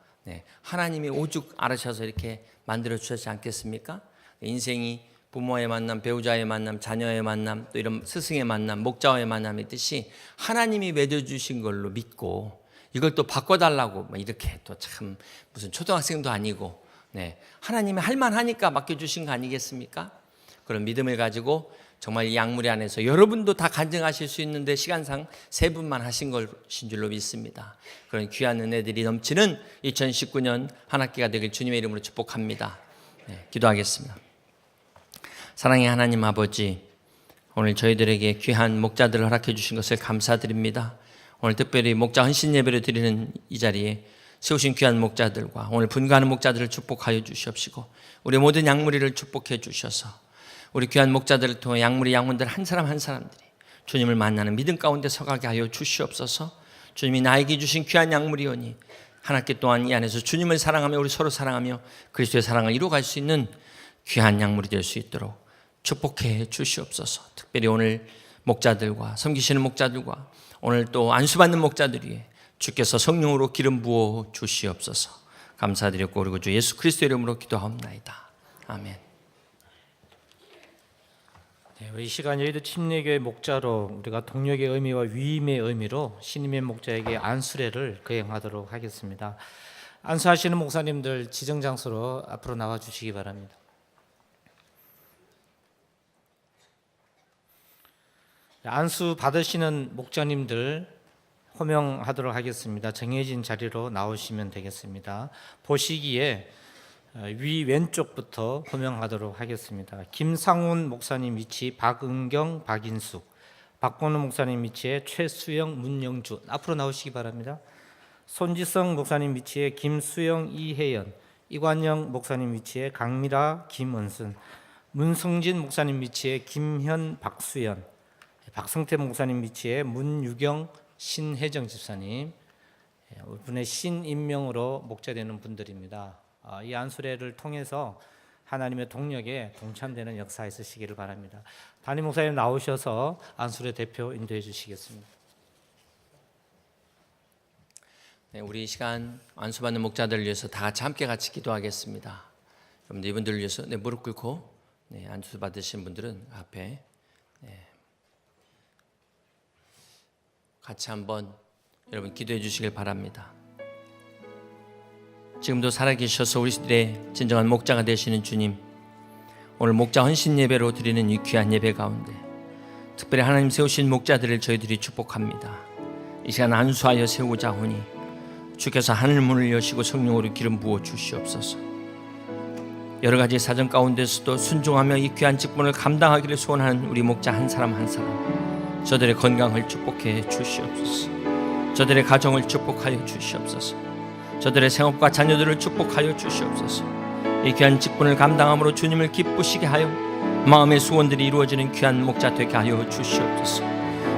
[SPEAKER 5] 하나님이 오죽 알으셔서 이렇게 만들어 주셨지 않겠습니까? 인생이 부모의 만남, 배우자의 만남, 자녀의 만남, 또 이런 스승의 만남, 목자와의 만남이 있듯이 하나님이 맺어주신 걸로 믿고 이걸 또 바꿔달라고 이렇게 또 참 무슨 초등학생도 아니고 하나님이 할만하니까 맡겨주신 거 아니겠습니까? 그런 믿음을 가지고 정말 이 양무리 안에서 여러분도 다 간증하실 수 있는데 시간상 3분만 하신 것인 줄로 믿습니다. 그런 귀한 은혜들이 넘치는 2019년 한 학기가 되길 주님의 이름으로 축복합니다. 기도하겠습니다. 사랑의 하나님 아버지, 오늘 저희들에게 귀한 목자들을 허락해 주신 것을 감사드립니다. 오늘 특별히 목자 헌신 예배를 드리는 이 자리에 세우신 귀한 목자들과 오늘 분가하는 목자들을 축복하여 주시옵시고 우리 모든 양무리를 축복해 주셔서 우리 귀한 목자들을 통해 양무리 양원들 한 사람 한 사람들이 주님을 만나는 믿음 가운데 서가게 하여 주시옵소서. 주님이 나에게 주신 귀한 양무리오니 한 학기 동안 이 안에서 주님을 사랑하며 우리 서로 사랑하며 그리스도의 사랑을 이루어갈 수 있는 귀한 양물이 될 수 있도록 축복해 주시옵소서. 특별히 오늘 목자들과 섬기시는 목자들과 오늘 또 안수받는 목자들 위해 주께서 성령으로 기름 부어 주시옵소서. 감사드렸고 그리고 주 예수 그리스도 이름으로 기도하옵나이다. 아멘.
[SPEAKER 1] 이 시간 여의도 침례교회 목자로 우리가 동력의 의미와 위임의 의미로 신임의 목자에게 안수례를 거행하도록 하겠습니다. 안수하시는 목사님들 지정 장소로 앞으로 나와 주시기 바랍니다. 안수 받으시는 목자님들 호명하도록 하겠습니다. 정해진 자리로 나오시면 되겠습니다. 보시기에 위 왼쪽부터 호명하도록 하겠습니다. 김상훈 목사님 위치 박은경, 박인숙, 박건우 목사님 위치에 최수영, 문영주 앞으로 나오시기 바랍니다. 손지성 목사님 위치에 김수영, 이혜연, 이관영 목사님 위치에 강미라, 김은순, 문성진 목사님 위치에 김현, 박수연, 박성태 목사님 위치에 문유경, 신혜정 집사님, 이분의 신임명으로 목자되는 분들입니다. 이 안수례를 통해서 하나님의 동력에 동참되는 역사 있으시기를 바랍니다. 담임 목사님 나오셔서 안수례 대표 인도해 주시겠습니다.
[SPEAKER 5] 네, 우리 이 시간 안수받는 목자들을 위해서 다 같이 기도하겠습니다. 여러분들 이분들을 위해서 무릎 꿇고 안수 받으신 분들은 앞에 같이 한번 여러분 기도해 주시길 바랍니다. 지금도 살아계셔서 우리들의 진정한 목자가 되시는 주님, 오늘 목자 헌신 예배로 드리는 이 귀한 예배 가운데 특별히 하나님 세우신 목자들을 저희들이 축복합니다. 이 시간 안수하여 세우고자 하오니 주께서 하늘 문을 여시고 성령으로 기름 부어 주시옵소서. 여러 가지 사정 가운데서도 순종하며 이 귀한 직분을 감당하기를 소원하는 우리 목자 한 사람 한 사람, 저들의 건강을 축복해 주시옵소서. 저들의 가정을 축복하여 주시옵소서. 저들의 생업과 자녀들을 축복하여 주시옵소서. 이 귀한 직분을 감당함으로 주님을 기쁘시게 하여 마음의 소원들이 이루어지는 귀한 목자 되게 하여 주시옵소서.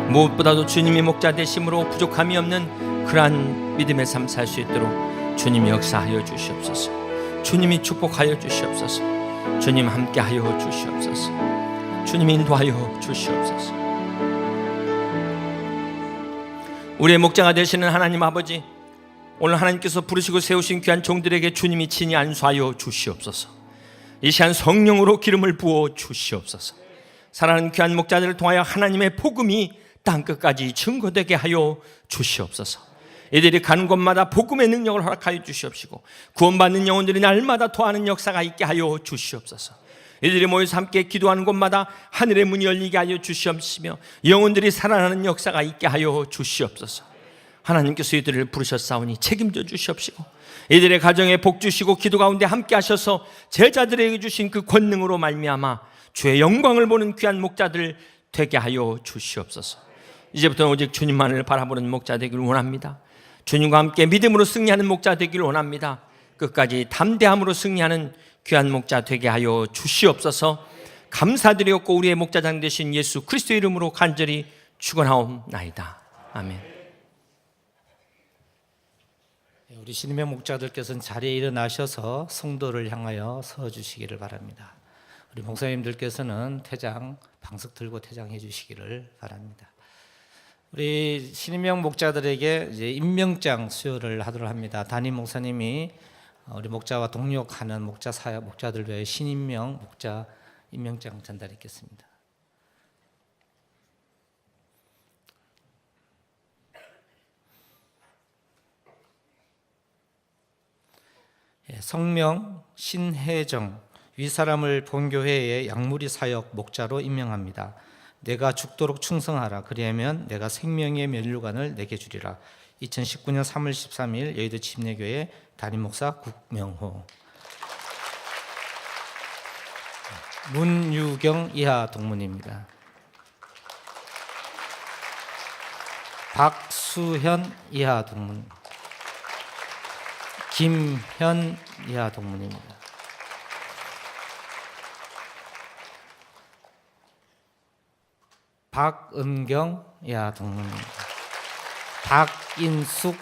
[SPEAKER 5] 무엇보다도 주님이 목자 되심으로 부족함이 없는 그러한 믿음의 삶 살 수 있도록 주님이 역사하여 주시옵소서. 주님이 축복하여 주시옵소서. 주님 함께하여 주시옵소서. 주님 인도하여 주시옵소서. 우리의 목자가 되시는 하나님 아버지, 오늘 하나님께서 부르시고 세우신 귀한 종들에게 주님이 친히 안수하여 주시옵소서. 이 시간 성령으로 기름을 부어 주시옵소서. 사랑하는 귀한 목자들을 통하여 하나님의 복음이 땅끝까지 증거되게 하여 주시옵소서. 이들이 가는 곳마다 복음의 능력을 허락하여 주시옵시고 구원받는 영혼들이 날마다 토하는 역사가 있게 하여 주시옵소서. 이들이 모여서 함께 기도하는 곳마다 하늘의 문이 열리게 하여 주시옵시며 영혼들이 살아나는 역사가 있게 하여 주시옵소서. 하나님께서 이들을 부르셨사오니 책임져 주시옵시고 이들의 가정에 복 주시고 기도 가운데 함께 하셔서 제자들에게 주신 그 권능으로 말미암아 주의 영광을 보는 귀한 목자들 되게 하여 주시옵소서. 이제부터는 오직 주님만을 바라보는 목자 되기를 원합니다. 주님과 함께 믿음으로 승리하는 목자 되기를 원합니다. 끝까지 담대함으로 승리하는 귀한 목자 되게 하여 주시옵소서. 감사드리옵고 우리의 목자장 되신 예수 그리스도의 이름으로 간절히 축원하옵나이다. 아멘.
[SPEAKER 1] 우리 신임의 목자들께서는 자리에 일어나셔서 성도를 향하여 서 주시기를 바랍니다. 우리 목사님들께서는 퇴장, 방석 들고 퇴장해 주시기를 바랍니다. 우리 신임명 목자들에게 이제 임명장 수여를 하도록 합니다. 담임 목사님이 우리 목자와 동력하는 목자 사역 목자들 외에 신임명 목자 임명장 전달했겠습니다. 성명 신혜정 윗사람을 본교회의 양무리 사역 목자로 임명합니다. 내가 죽도록 충성하라. 그리하면 내가 생명의 면류관을 내게 주리라. 2019년 3월 13일 여의도 침례교회 담임 목사 국명호. 문유경 이하 동문입니다. 박수현 이하 동문. 김현 이하 동문입니다. 박은경 이하 동문입니다. 박인숙,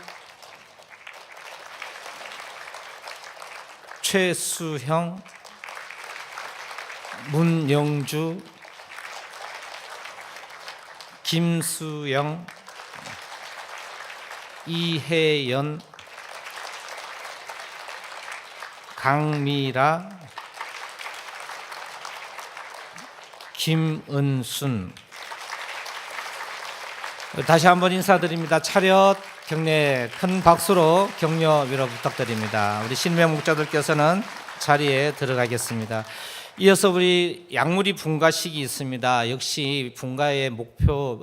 [SPEAKER 1] 최수형, 문영주, 김수영, 이혜연, 강미라, 김은순. 다시 한번 인사드립니다. 차렷 경례 큰 박수로 격려 위로 부탁드립니다. 우리 신명 목자들께서는 자리에 들어가겠습니다. 이어서 우리 양무리 분가식이 있습니다. 역시 분가의 목표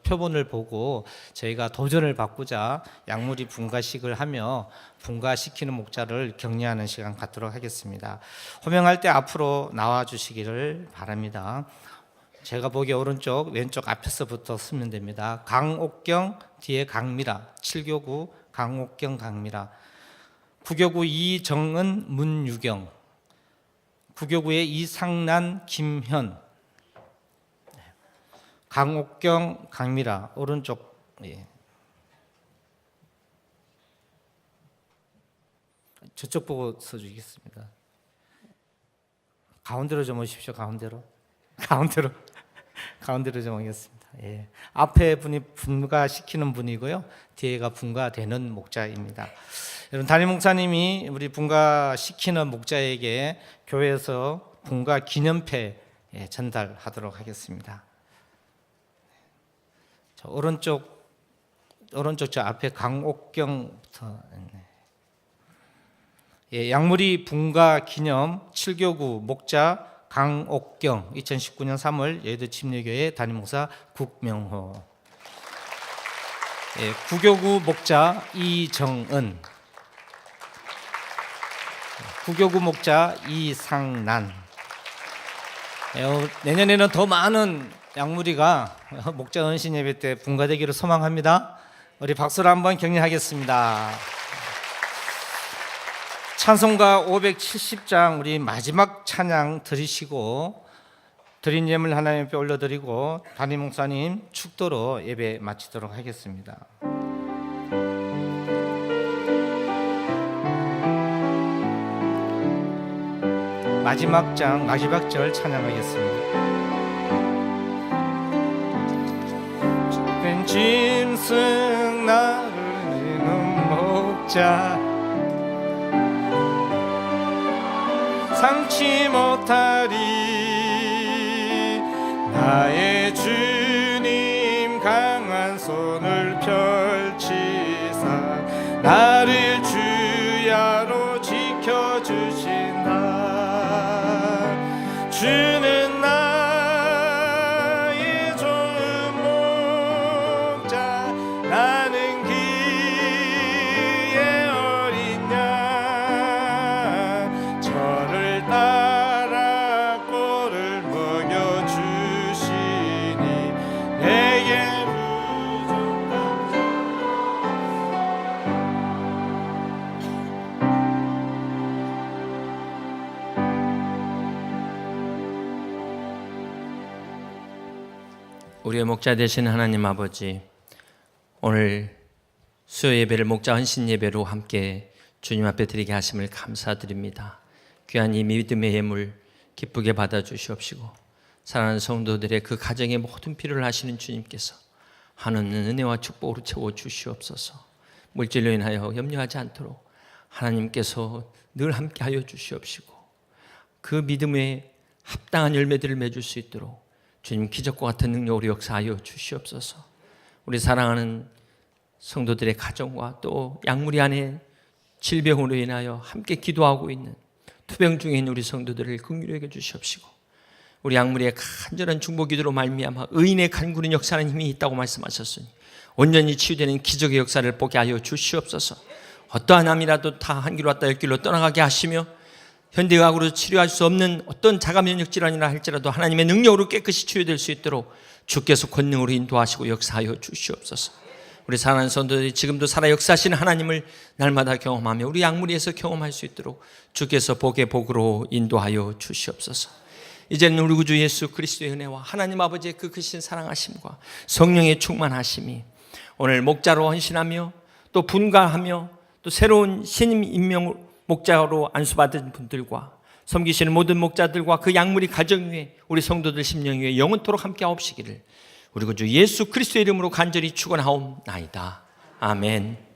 [SPEAKER 1] 표본을 보고 저희가 도전을 받고자 양무리 분가식을 하며 분가시키는 목자를 격려하는 시간 갖도록 하겠습니다. 호명할 때 앞으로 나와 주시기를 바랍니다. 제가 보기에 오른쪽 왼쪽 앞에서부터 쓰면 됩니다. 강옥경 뒤에 강미라 7교구 강옥경 강미라 9교구 이정은 문유경 9교구의 이상난 김현 강옥경 강미라 오른쪽 저쪽 보고 써주겠습니다. 가운데로 좀 오십시오. 가운데로 좀 오겠습니다. 예. 앞에 분이 분가시키는 분이고요, 뒤에가 분가되는 목자입니다. 여러분, 담임 목사님이 우리 분가시키는 목자에게 교회에서 분가 기념패 전달하도록 하겠습니다. 저 오른쪽 저 앞에 강옥경부터. 예, 양무리 분가 기념 7교구 목자 강옥경, 2019년 3월 여의도 침례교회 담임 목사 국명호. 예, 9교구 목자 이정은, 9교구 목자 이상난. 내년에는 더 많은 양무리가 목자 헌신 예배 때 분가되기를 소망합니다. 우리 박수로 한번 격려하겠습니다. 찬송가 570장 우리 마지막 찬양 드리시고, 드린 예물 하나님 앞에 올려드리고 담임 목사님 축도로 예배 마치도록 하겠습니다. 마지막 절 찬양하겠습니다. 좁은 짐승 나를 이는 목자, 삼치 못하리 나의 주님 강한 손을 펼치사 나를 주야로 지켜주신다. 주는 나의 좋은 목자, 나는 그의 어린 양. 저를 따라 꼴을 먹여주시니 내게
[SPEAKER 5] 우리의 목자 되신 하나님 아버지, 오늘 수요 예배를 목자 헌신 예배로 함께 주님 앞에 드리게 하심을 감사드립니다. 귀한 이 믿음의 예물 기쁘게 받아 주시옵시고, 사랑하는 성도들의 그 가정의 모든 필요를 하시는 주님께서 하는 은혜와 축복으로 채워 주시옵소서. 물질로 인하여 염려하지 않도록 하나님께서 늘 함께하여 주시옵시고, 그 믿음에 합당한 열매들을 맺을 수 있도록 주님 기적과 같은 능력으로 역사하여 주시옵소서. 우리 사랑하는 성도들의 가정과 또 양무리 안에 질병으로 인하여 함께 기도하고 있는 투병 중에 있는 우리 성도들을 긍휼히 여겨 주시옵시고, 우리 양무리의 간절한 중보 기도로 말미암아 의인의 간구는 역사하는 힘이 있다고 말씀하셨으니 온전히 치유되는 기적의 역사를 보게 하여 주시옵소서. 어떠한 암이라도 다 한 길로 왔다 열 길로 떠나가게 하시며, 현대의학으로 치료할 수 없는 어떤 자가면역 질환이라 할지라도 하나님의 능력으로 깨끗이 치유될 수 있도록 주께서 권능으로 인도하시고 역사하여 주시옵소서. 우리 사랑하는 성도들이 지금도 살아 역사하시는 하나님을 날마다 경험하며 우리 양무리에서 경험할 수 있도록 주께서 복의 복으로 인도하여 주시옵소서. 이제는 우리 구주 예수 그리스도의 은혜와 하나님 아버지의 그 크신 사랑하심과 성령의 충만하심이 오늘 목자로 헌신하며 또 분가하며 또 새로운 신임 임명 목자로 안수받은 분들과 섬기시는 모든 목자들과 그 양무리 가정 위에 우리 성도들 심령 위에 영원토록 함께 하옵시기를 우리 구주 예수 그리스도의 이름으로 간절히 축원하옵나이다. 아멘.